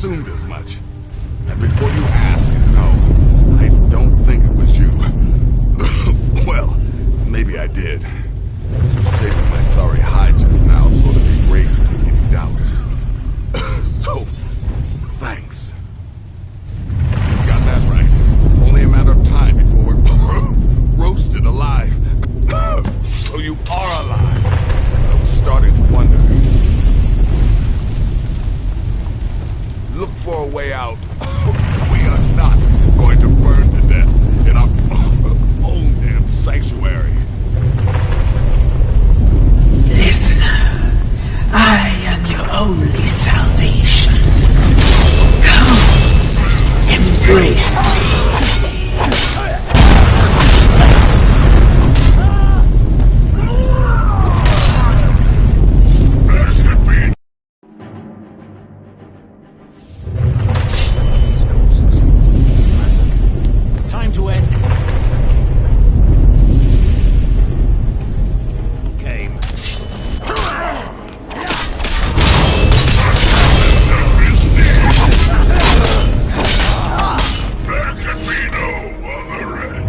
assumed as much. And before you ask, no, I don't think it was you. Well, maybe I did. Saving my sorry hide just now sort of erased any doubts. So, thanks. You've got that right. Only a matter of time before we're roasted alive. So you are alive. I was starting to wonder. Look for a way out. We are not going to burn to death in our own damn sanctuary. Listener, I am your only salvation. Come, embrace embrace me. Time to end. Game. There can be no other end.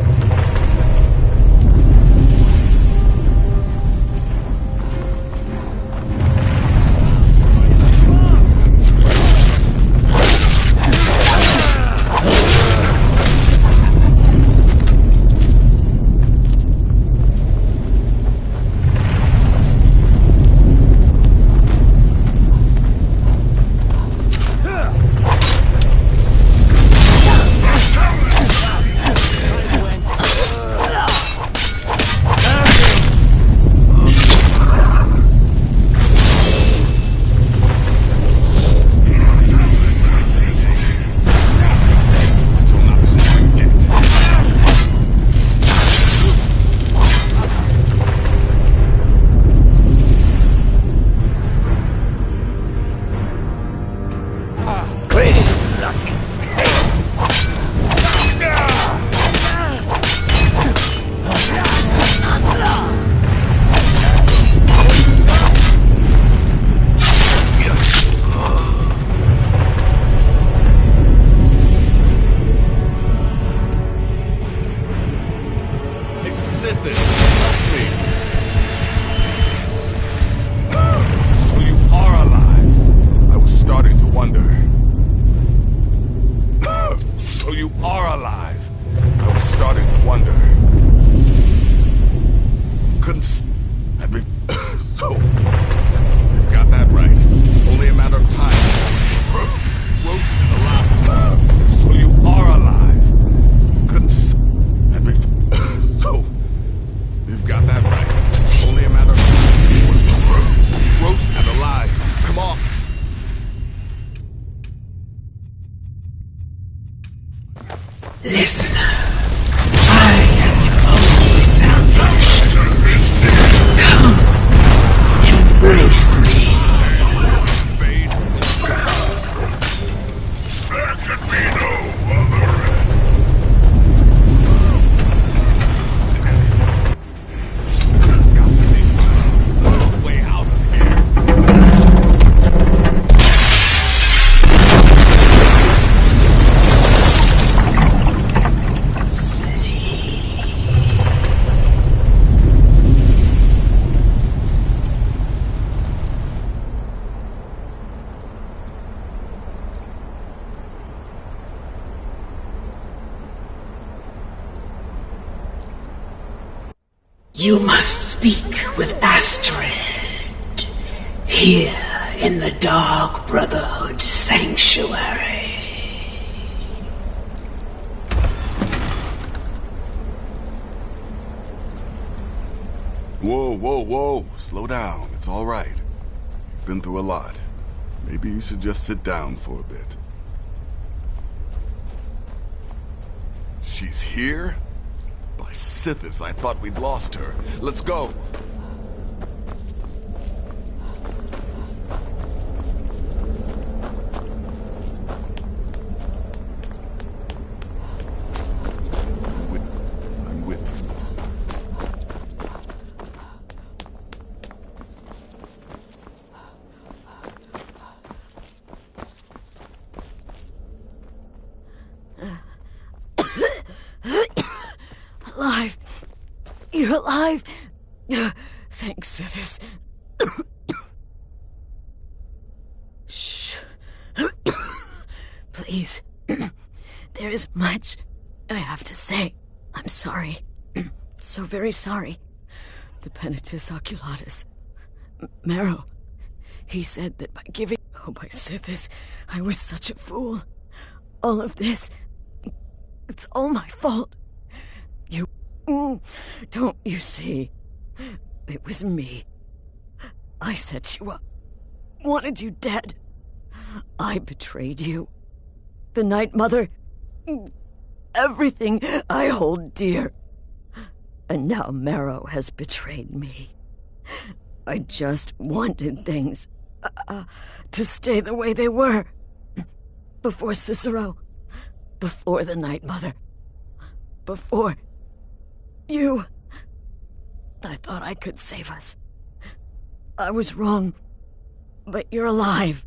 Listener, I am your only salvation. Come, embrace me. There can be no other end. There's got to be a way out of here. You must speak with Astrid, here in the Dark Brotherhood Sanctuary. Whoa, whoa, whoa. Slow down. It's all right. You've been through a lot. Maybe you should just sit down for a bit. She's here? By Sithis, I thought we'd lost her. Let's go. I'm with you, listen. Alive. You're alive. Thanks to this. Shh. Please. There is much I have to say. I'm sorry. So very sorry. The Penitus Oculatus. Marrow. He said that by giving... Oh, by Sithis, I was such a fool. All of this... It's all my fault. You... Don't you see? It was me. I set you up. Wanted you dead. I betrayed you. The Night Mother... everything I hold dear. And now Marrow has betrayed me. I just wanted things to stay the way they were. Before Cicero, before the Night Mother, before you. I thought I could save us. I was wrong, but you're alive.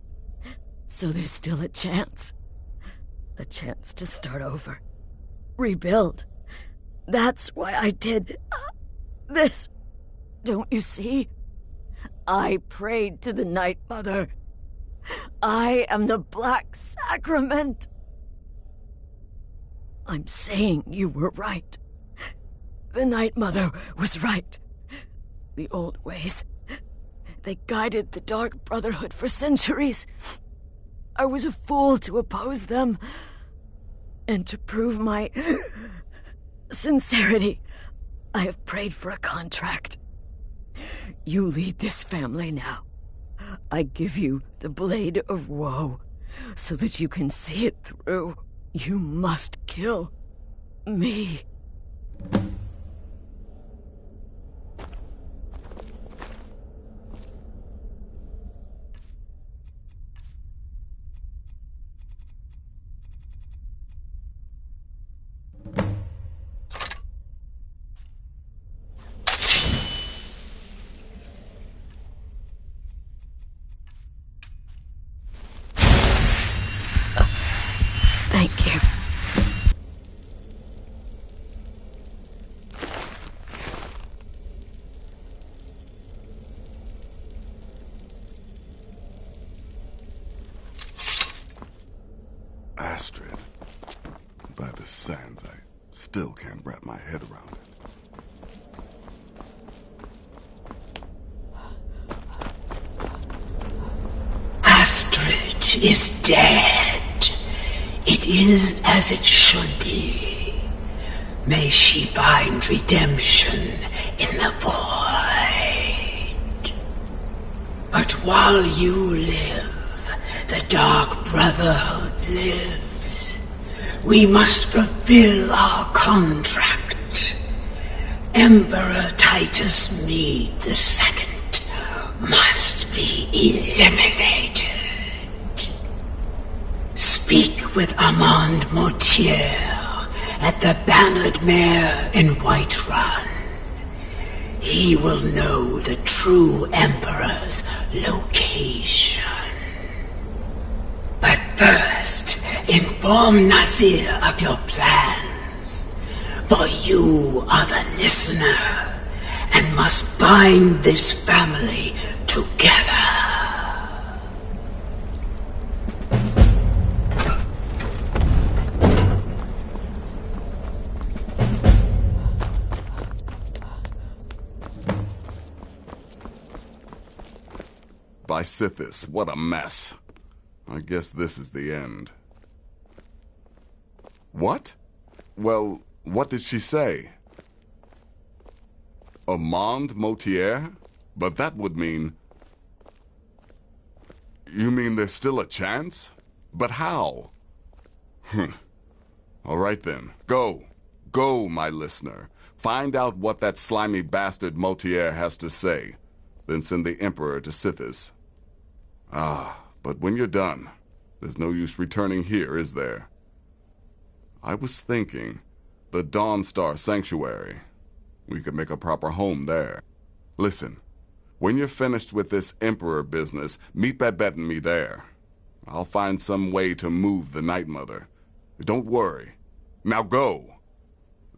So there's still a chance. A chance to start over. Rebuild. That's why I did this. Don't you see? I prayed to the Night Mother. I am the Black Sacrament. I'm saying you were right. The Night Mother was right. The old ways, they guided the Dark Brotherhood for centuries. I was a fool to oppose them. And to prove my sincerity, I have prayed for a contract. You lead this family now. I give you the Blade of Woe, so that you can see it through. You must kill me. Thank you. Astrid. By the sands, I still can't wrap my head around it. Astrid is dead. It is as it should be. May she find redemption in the void. But while you live, the Dark Brotherhood lives. We must fulfill our contract. Emperor Titus Mede II must be eliminated. Speak with Armand Mortier at the Bannered Mare in Whiterun. He will know the true Emperor's location. But first, inform Nazir of your plans, for you are the listener and must bind this family together. By Sithis, what a mess. I guess this is the end. What? Well, what did she say? Armand Mortier? But that would mean... You mean there's still a chance? But how? All right then, go. Go, my listener. Find out what that slimy bastard Mortier has to say. Then send the Emperor to Sithis. But when you're done, there's no use returning here, is there? I was thinking, the Dawnstar Sanctuary. We could make a proper home there. Listen, when you're finished with this Emperor business, meet Babette and me there. I'll find some way to move the Night Mother. Don't worry. Now go.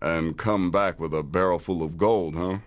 And come back with a barrel full of gold, huh?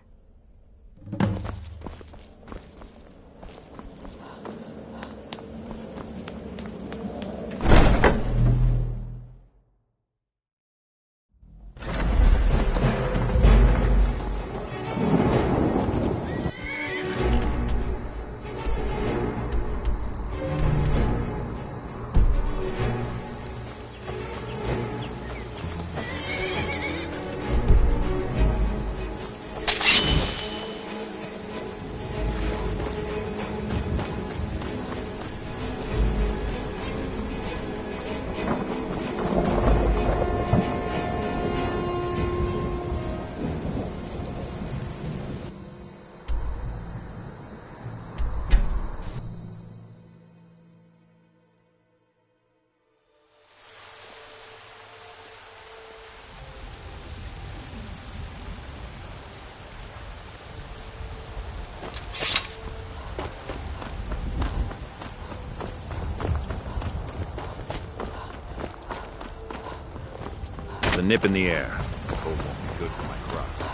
a nip in the air. Cold won't be good for my crops.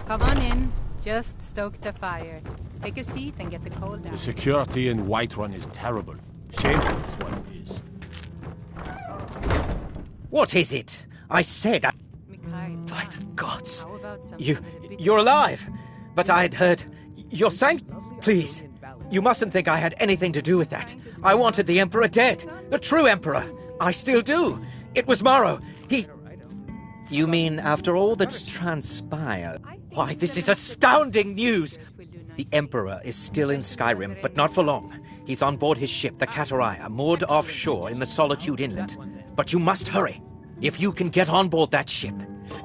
Come on in. Just stoke the fire. Take a seat and get the cold down. The security in Whiterun is terrible. Shameful is what it is. What is it? I said I... By the gods! You're alive! But I'd heard... You're sank... Please, you mustn't think I had anything to do with that. I wanted the Emperor dead. The true Emperor. I still do. It was Morrow. He... You mean after all that's transpired? Why, this is astounding news! The Emperor is still in Skyrim, but not for long. He's on board his ship, the Kataraya, moored offshore in the Solitude Inlet. But you must hurry. If you can get on board that ship,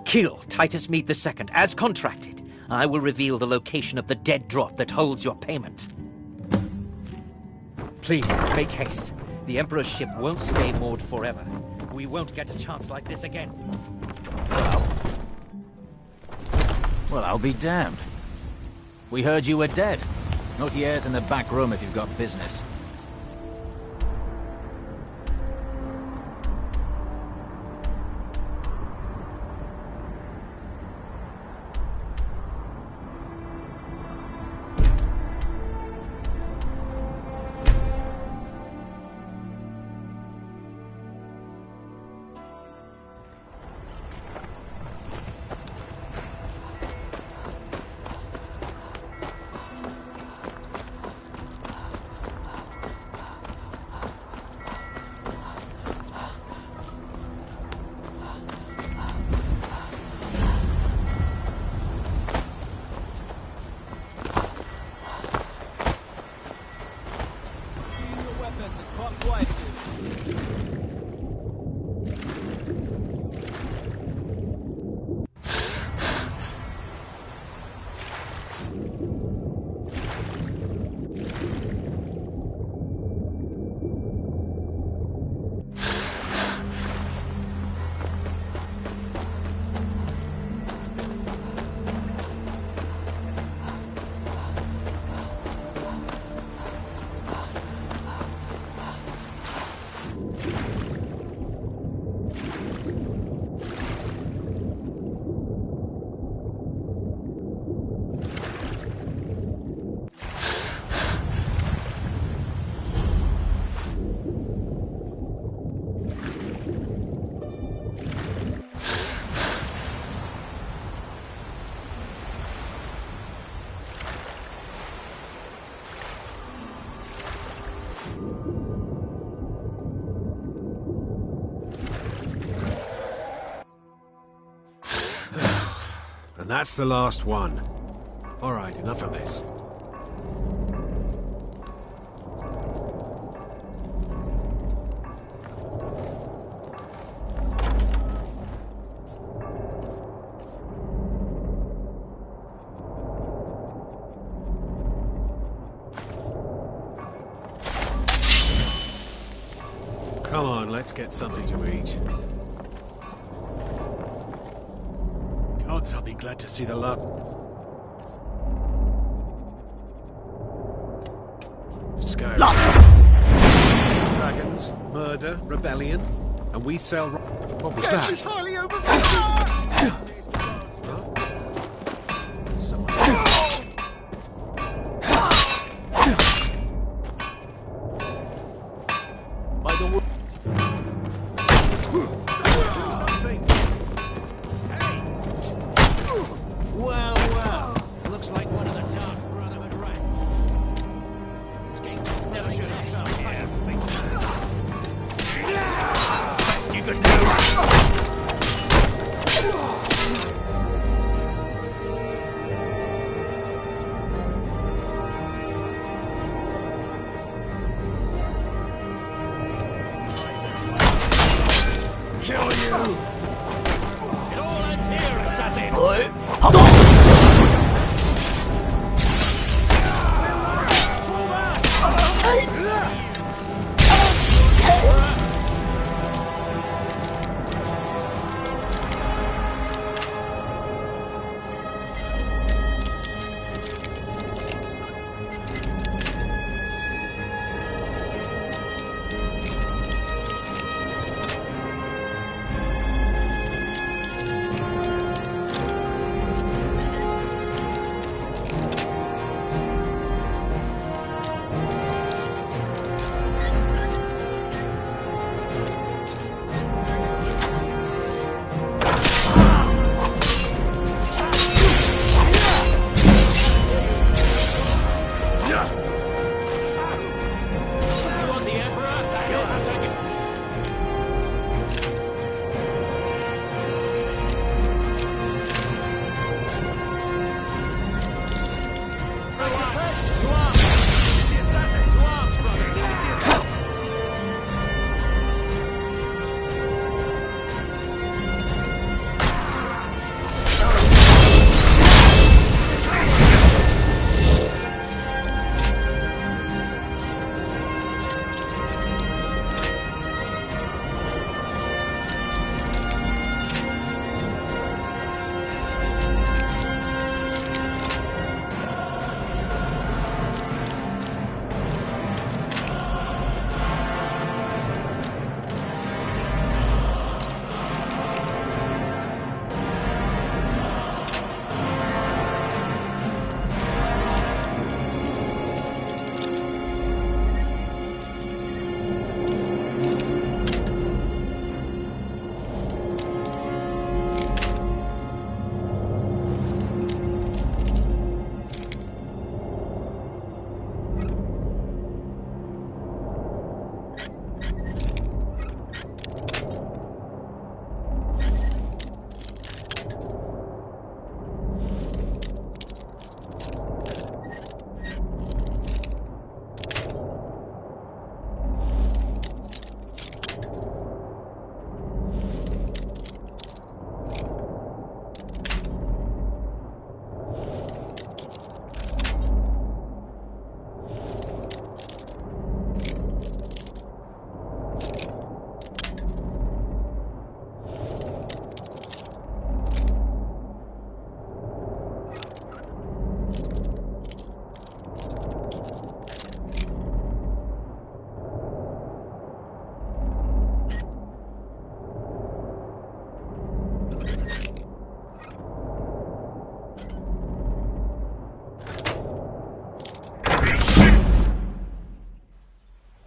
kill Titus Mead II, as contracted. I will reveal the location of the dead drop that holds your payment. Please, make haste. The Emperor's ship won't stay moored forever. We won't get a chance like this again. Well, I'll be damned. We heard you were dead. Nautier's in the back room if you've got business. And that's the last one. All right, enough of this. Come on, let's get something to eat. Gods, I'll be glad to see the love. Skyrim. Dragons, murder, rebellion, and we sell... What was that? Entirely over. By the way... Well, well. Looks like one of the Dark Brotherhood ran. Escape never should have come here. Best you could do. Kill you! It all ends here, assassin!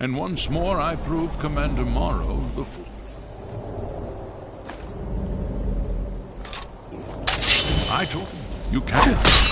And once more I prove Commander Morrow the fool. I told him, you can't.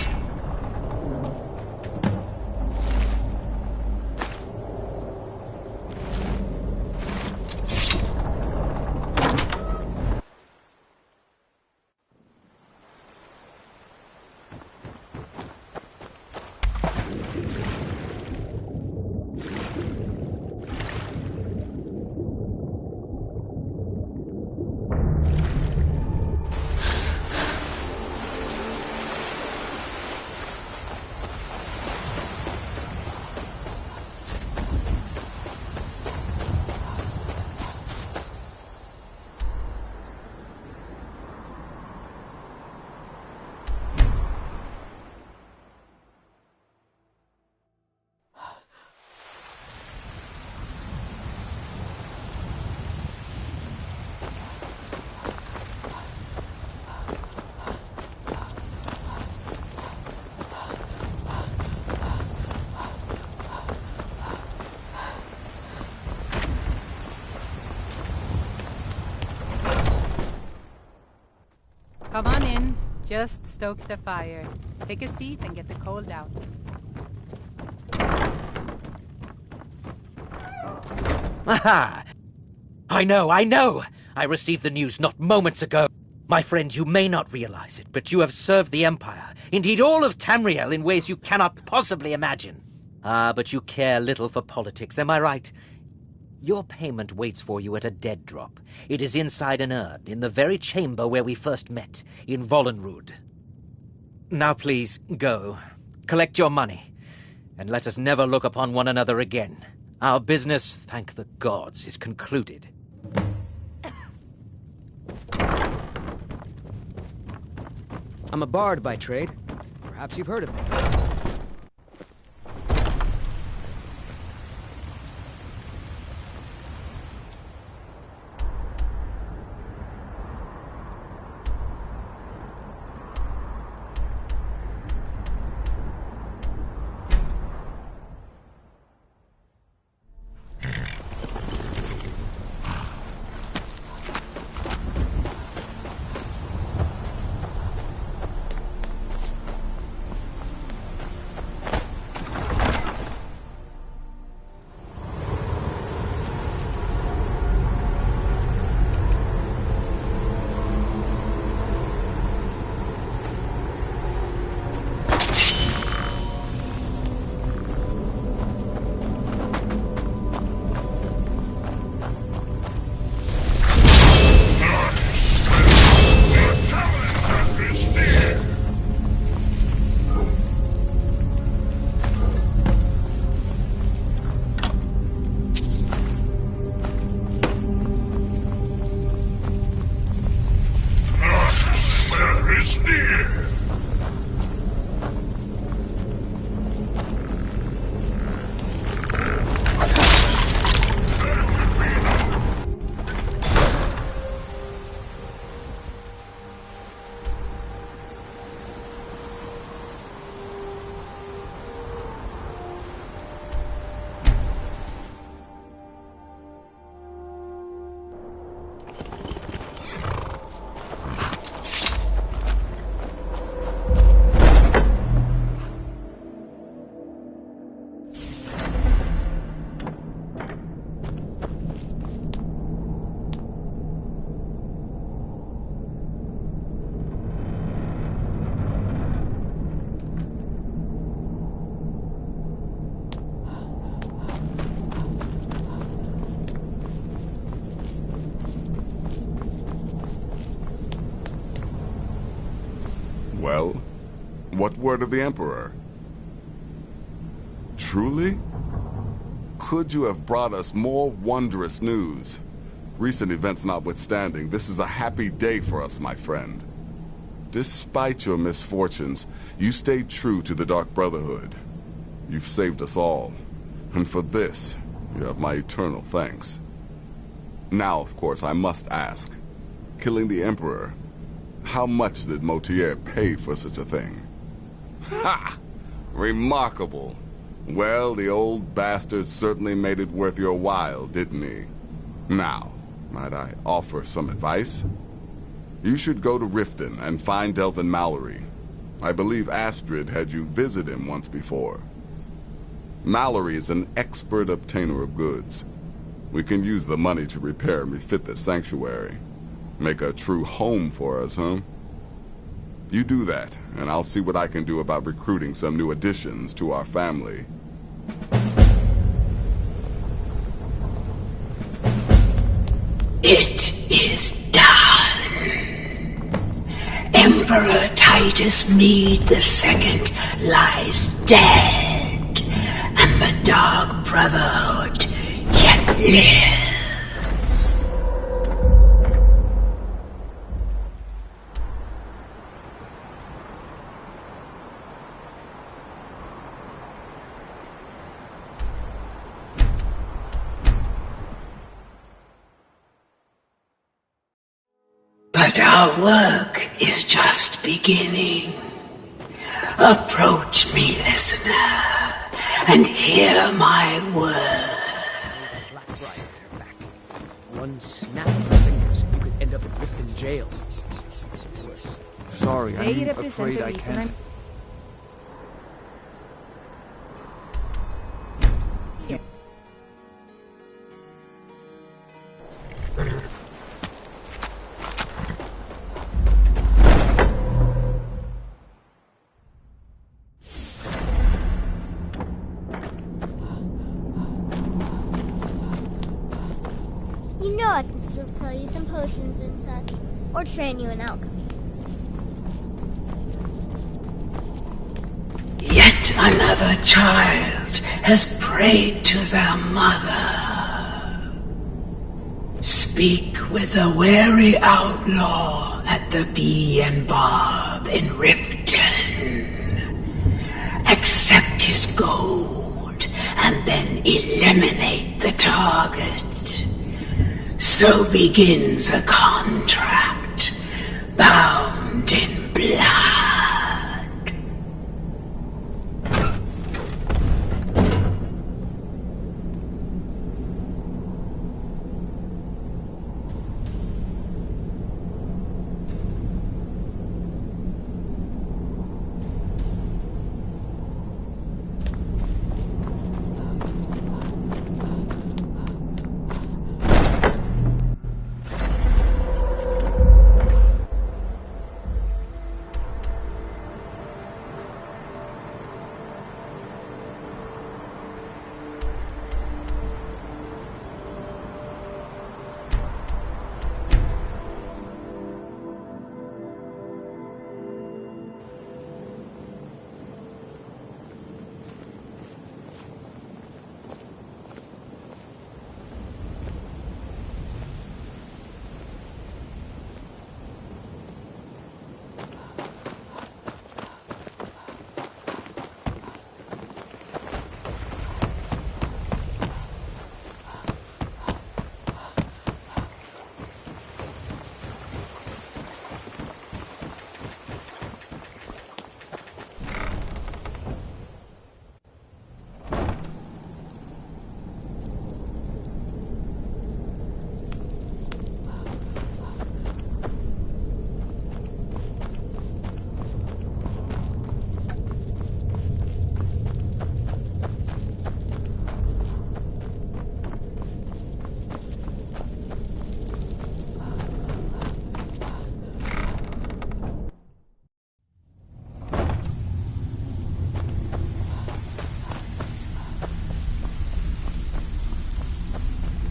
Come on in. Just stoke the fire. Take a seat and get the cold out. Aha! I know! I received the news not moments ago. My friend, you may not realize it, but you have served the Empire, indeed all of Tamriel, in ways you cannot possibly imagine. But you care little for politics, am I right? Your payment waits for you at a dead drop. It is inside an urn, in the very chamber where we first met, in Vollenrud. Now please, go. Collect your money, and let us never look upon one another again. Our business, thank the gods, is concluded. I'm a bard by trade. Perhaps you've heard of me. Well, what word of the Emperor? Truly? Could you have brought us more wondrous news? Recent events notwithstanding, this is a happy day for us, my friend. Despite your misfortunes, you stayed true to the Dark Brotherhood. You've saved us all, and for this, you have my eternal thanks. Now, of course, I must ask, killing the Emperor, how much did Motier pay for such a thing? Ha! Remarkable. Well, the old bastard certainly made it worth your while, didn't he? Now, might I offer some advice? You should go to Riften and find Delvin Mallory. I believe Astrid had you visit him once before. Mallory is an expert obtainer of goods. We can use the money to repair and refit the sanctuary. Make a true home for us, huh? You do that, and I'll see what I can do about recruiting some new additions to our family. It is done. Emperor Titus Mede II lies dead, and the Dark Brotherhood yet lives. But our work is just beginning. Approach me, listener, and hear my words. One snap of the fingers, and you could end up in Riften jail. Worse. Sorry, I'm afraid I can't. You know I can still sell you some potions and such, or train you in alchemy. Yet another child has prayed to their mother. Speak with the wary outlaw at the Bee and Barb in Riften. Accept his gold and then eliminate the target. So begins a contract bound in blood.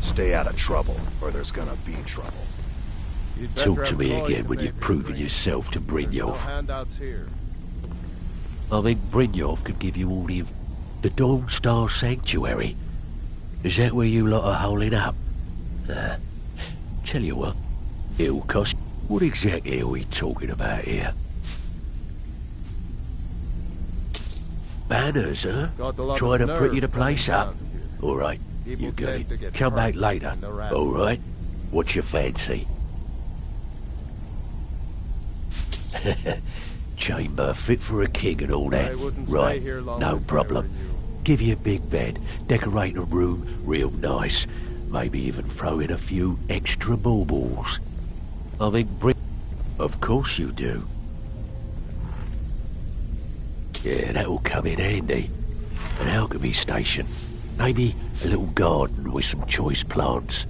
Stay out of trouble, or there's gonna be trouble. Talk to me again when you've proven yourself to Brynjolf. Handouts here. I think Brynjolf could give you all the Dawn Star Sanctuary. Is that where you lot are holding up? Tell you what, it'll cost... What exactly are we talking about here? Banners, huh? Trying to pretty the place up? All right, you got it. Come back later. All right? What's your fancy? Chamber fit for a king and all that. Right, no problem. Give you a big bed, decorate a room real nice. Maybe even throw in a few extra baubles. I think Of course you do. Yeah, that'll come in handy. An alchemy station. Maybe a little garden with some choice plants.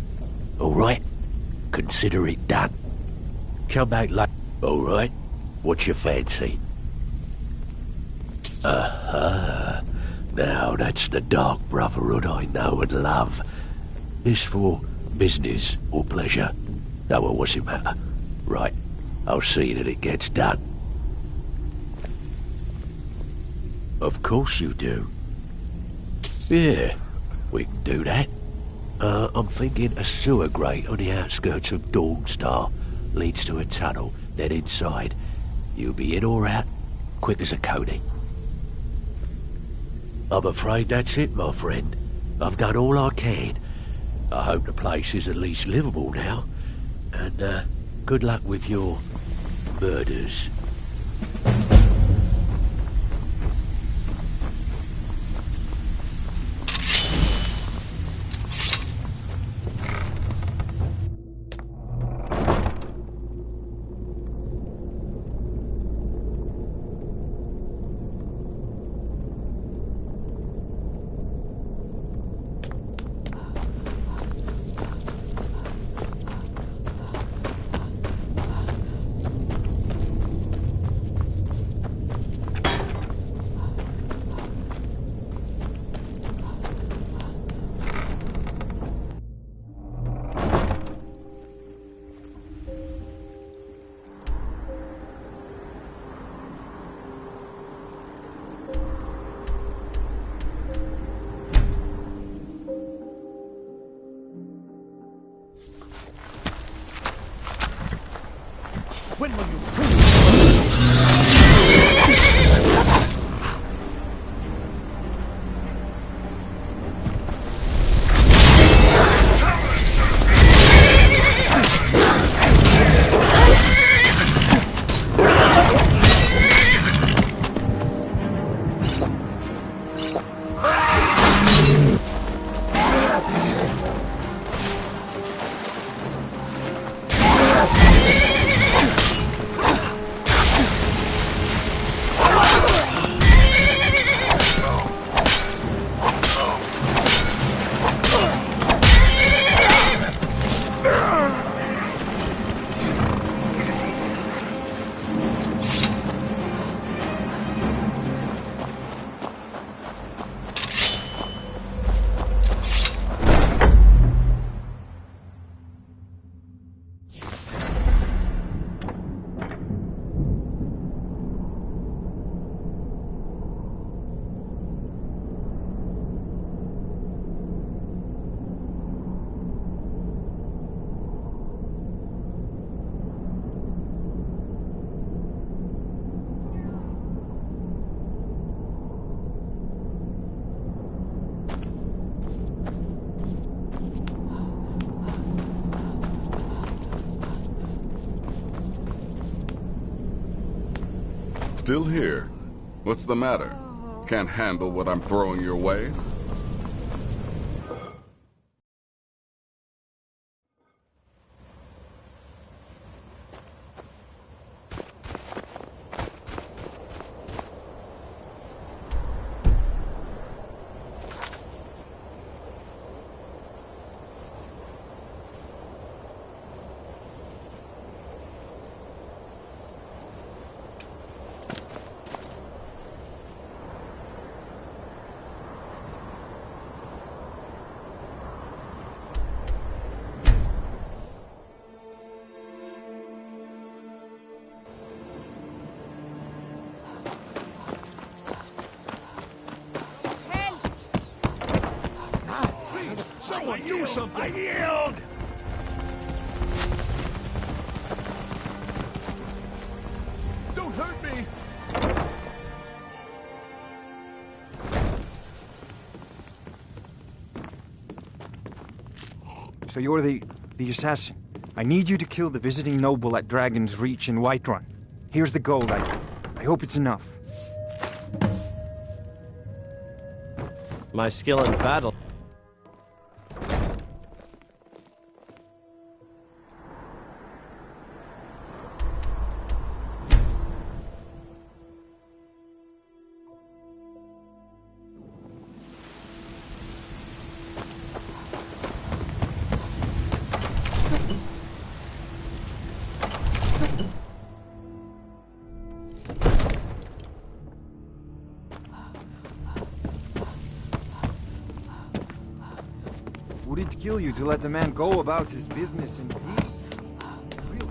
All right? Consider it done. Come back later. All right? What's your fancy? Now that's the Dark Brotherhood I know and love. This for business or pleasure? Oh, well, what's it matter? Right, I'll see that it gets done. Of course you do. Yeah, we can do that. I'm thinking a sewer grate on the outskirts of Dawnstar leads to a tunnel, then inside. You'll be in or out, quick as a coney. I'm afraid that's it, my friend. I've done all I can. I hope the place is at least livable now. And, good luck with your murders. When will you Still here? What's the matter? Can't handle what I'm throwing your way? Someone do something! I yield! Don't hurt me! So you're the assassin. I need you to kill the visiting noble at Dragon's Reach in Whiterun. Here's the gold. I hope it's enough. My skill in battle. Would it kill you to let the man go about his business in peace? Really?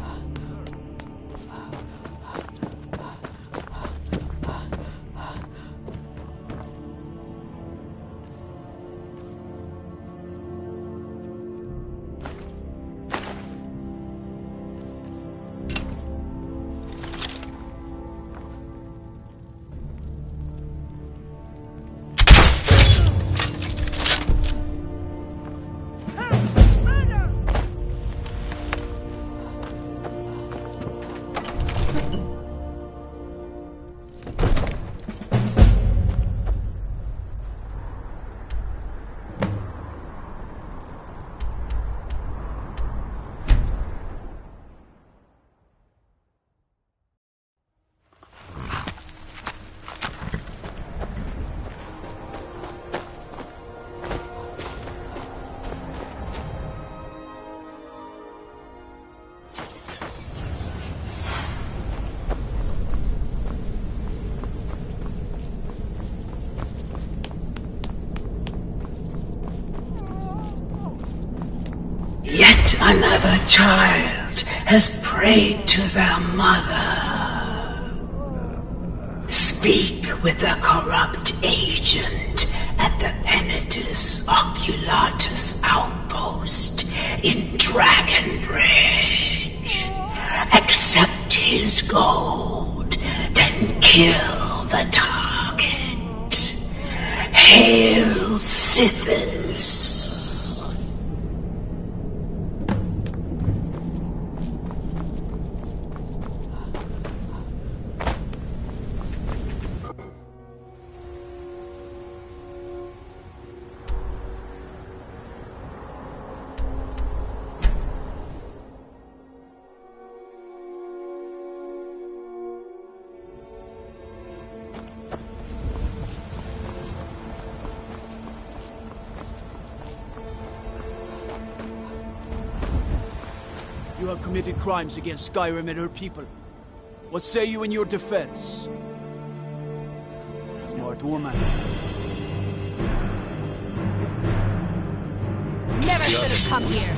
Yet another child has prayed to their mother. Speak with the corrupt agent at the Penitus Oculatus outpost in Dragon Bridge. Accept his gold, then kill the target. Hail Sithis! You have committed crimes against Skyrim and her people. What say you in your defense? Smart woman. Never should have come here.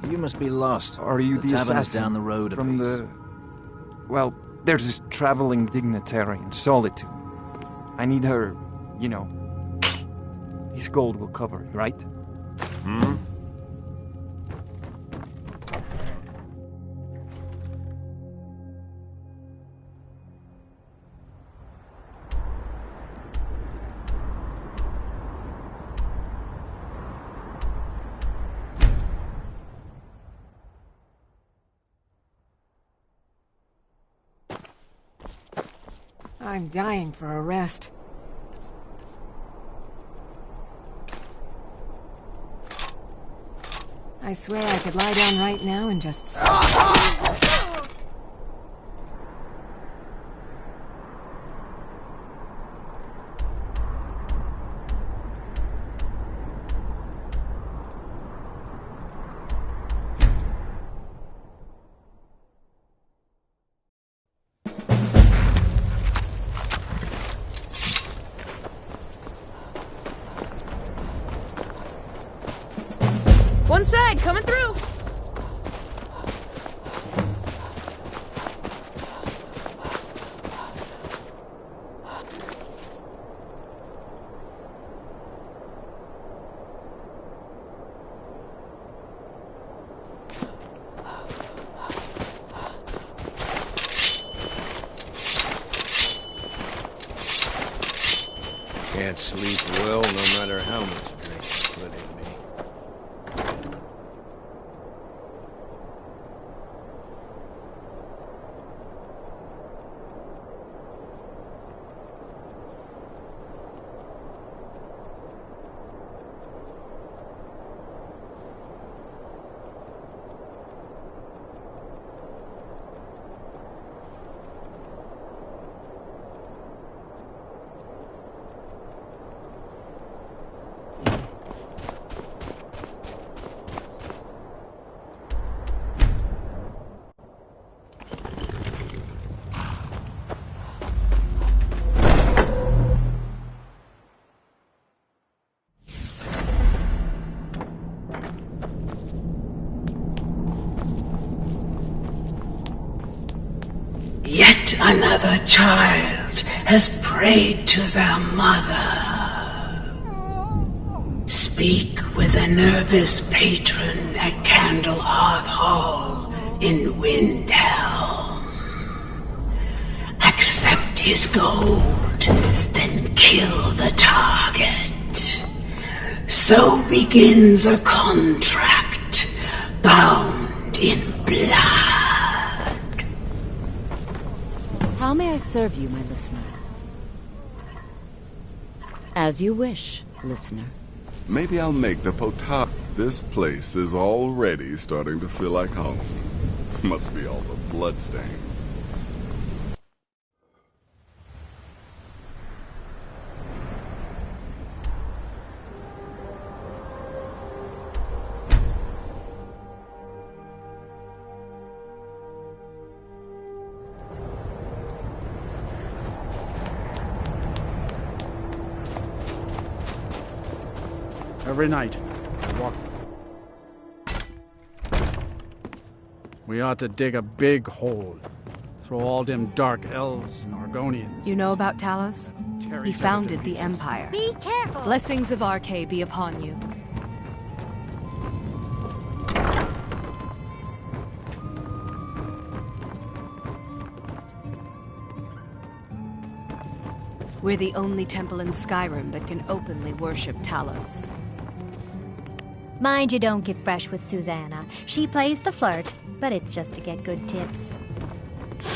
You must be lost. Are you the tavern assassin is down the road a from piece. the... Well, there's this traveling dignitary in Solitude. I need her, you know. This gold will cover it, right? Hmm? I'm dying for a rest. I swear I could lie down right now and just sleep. One side, coming through! Can't sleep well no matter how much drink you put in me. Yet another child has prayed to their mother. Speak with the nervous patron at Candlehearth Hall in Windhelm. Accept his gold, then kill the target. So begins a contract bound in blood. How may I serve you, my listener? As you wish, listener. Maybe I'll make the potage. This place is already starting to feel like home. Must be all the bloodstains. Every night, I walk. We ought to dig a big hole. Throw all them dark elves and Argonians. You know about Talos? He founded the Empire. Be careful! Blessings of Arcade be upon you. We're the only temple in Skyrim that can openly worship Talos. Mind you don't get fresh with Susanna. She plays the flirt, but it's just to get good tips.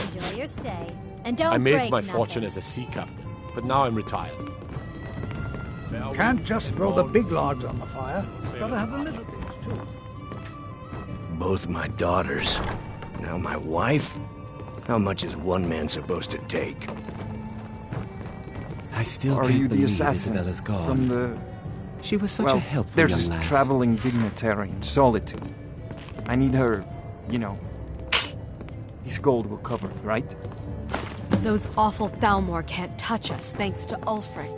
Enjoy your stay, and don't I made break my nothing. fortune as a sea captain, but now I'm retired. Can't just throw the big logs on the fire. Gotta have the little bits, too. Both my daughters. Now my wife? How much is one man supposed to take? I still Are you the assassin from the... She was such well, a helpful there's young this lass. traveling dignitary in Solitude. I need her, you know. This gold will cover it, right? Those awful Thalmor can't touch us thanks to Ulfric.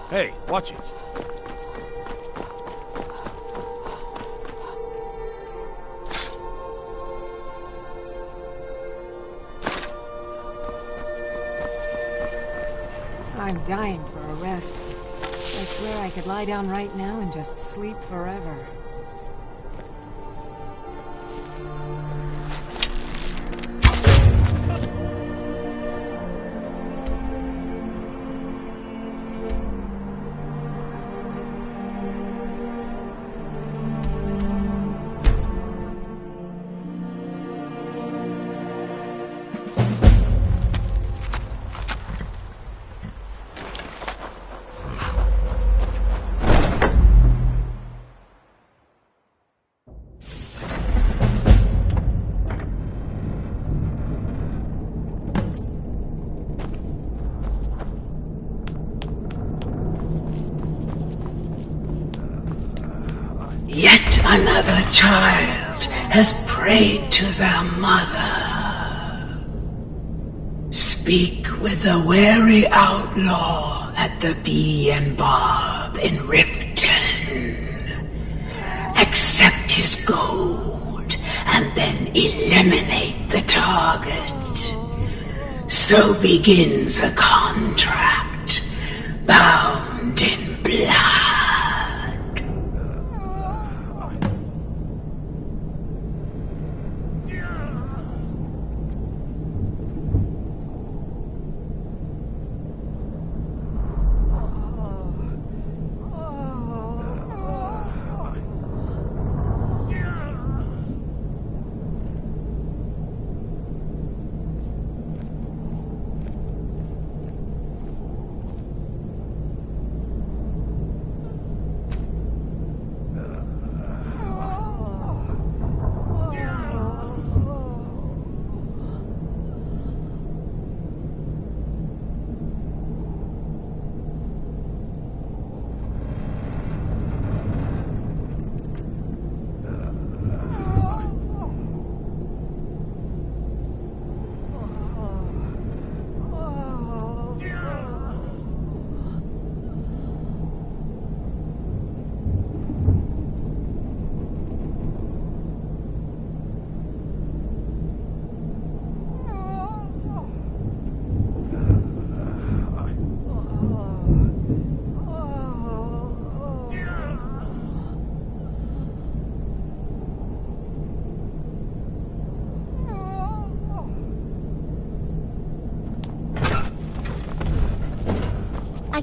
Hey, watch it. I'm dying for a rest. I swear I could lie down right now and just sleep forever. Yet another child has prayed to their mother. Speak with the wary outlaw at the Bee and Bob in Riften. Accept his gold and then eliminate the target. So begins a contract bound in blood.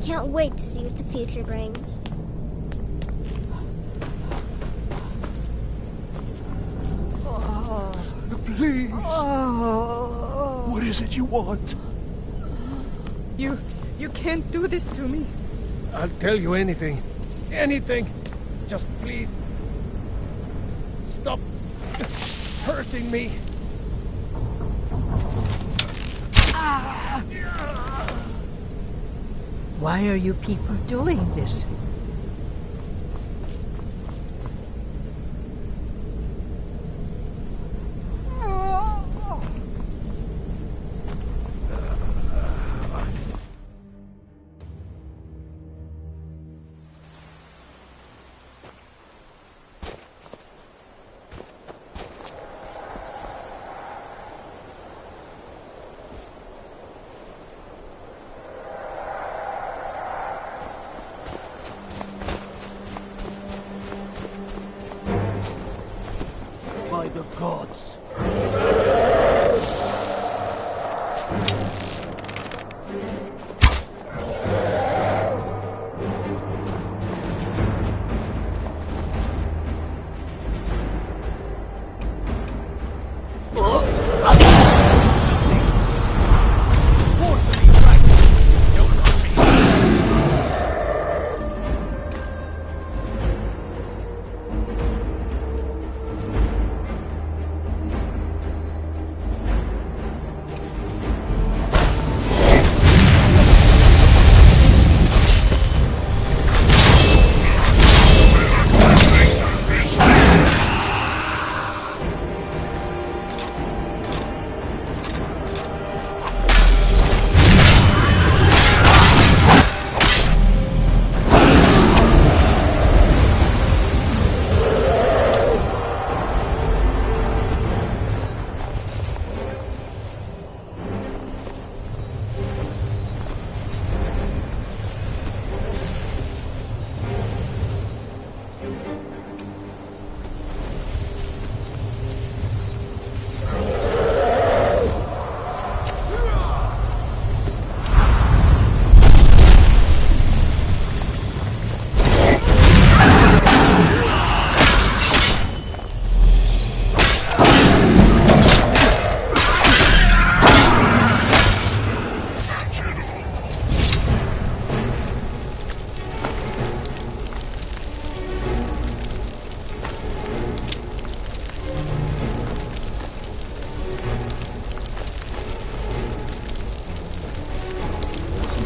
can't wait to see what the future brings. Please. What is it you want? You can't do this to me. I'll tell you anything. Anything. Just please. Stop hurting me. Why are you people doing this? By the gods.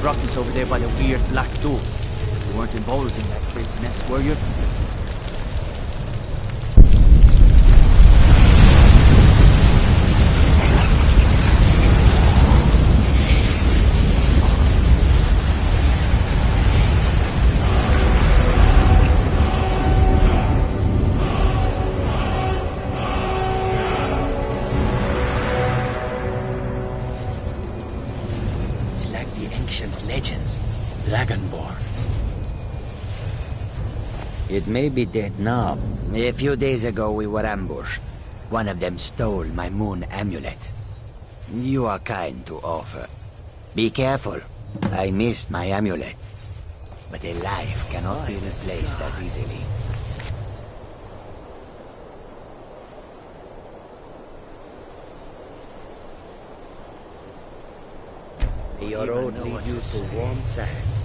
Ruckus over there by the weird black door. You weren't involved in that crazy nest, were you? Legends. Dragonborn. It may be dead now. A few days ago we were ambushed. One of them stole my moon amulet. You are kind to offer. Be careful. I missed my amulet. But a life cannot be replaced as easily. May your road lead you to warm sand.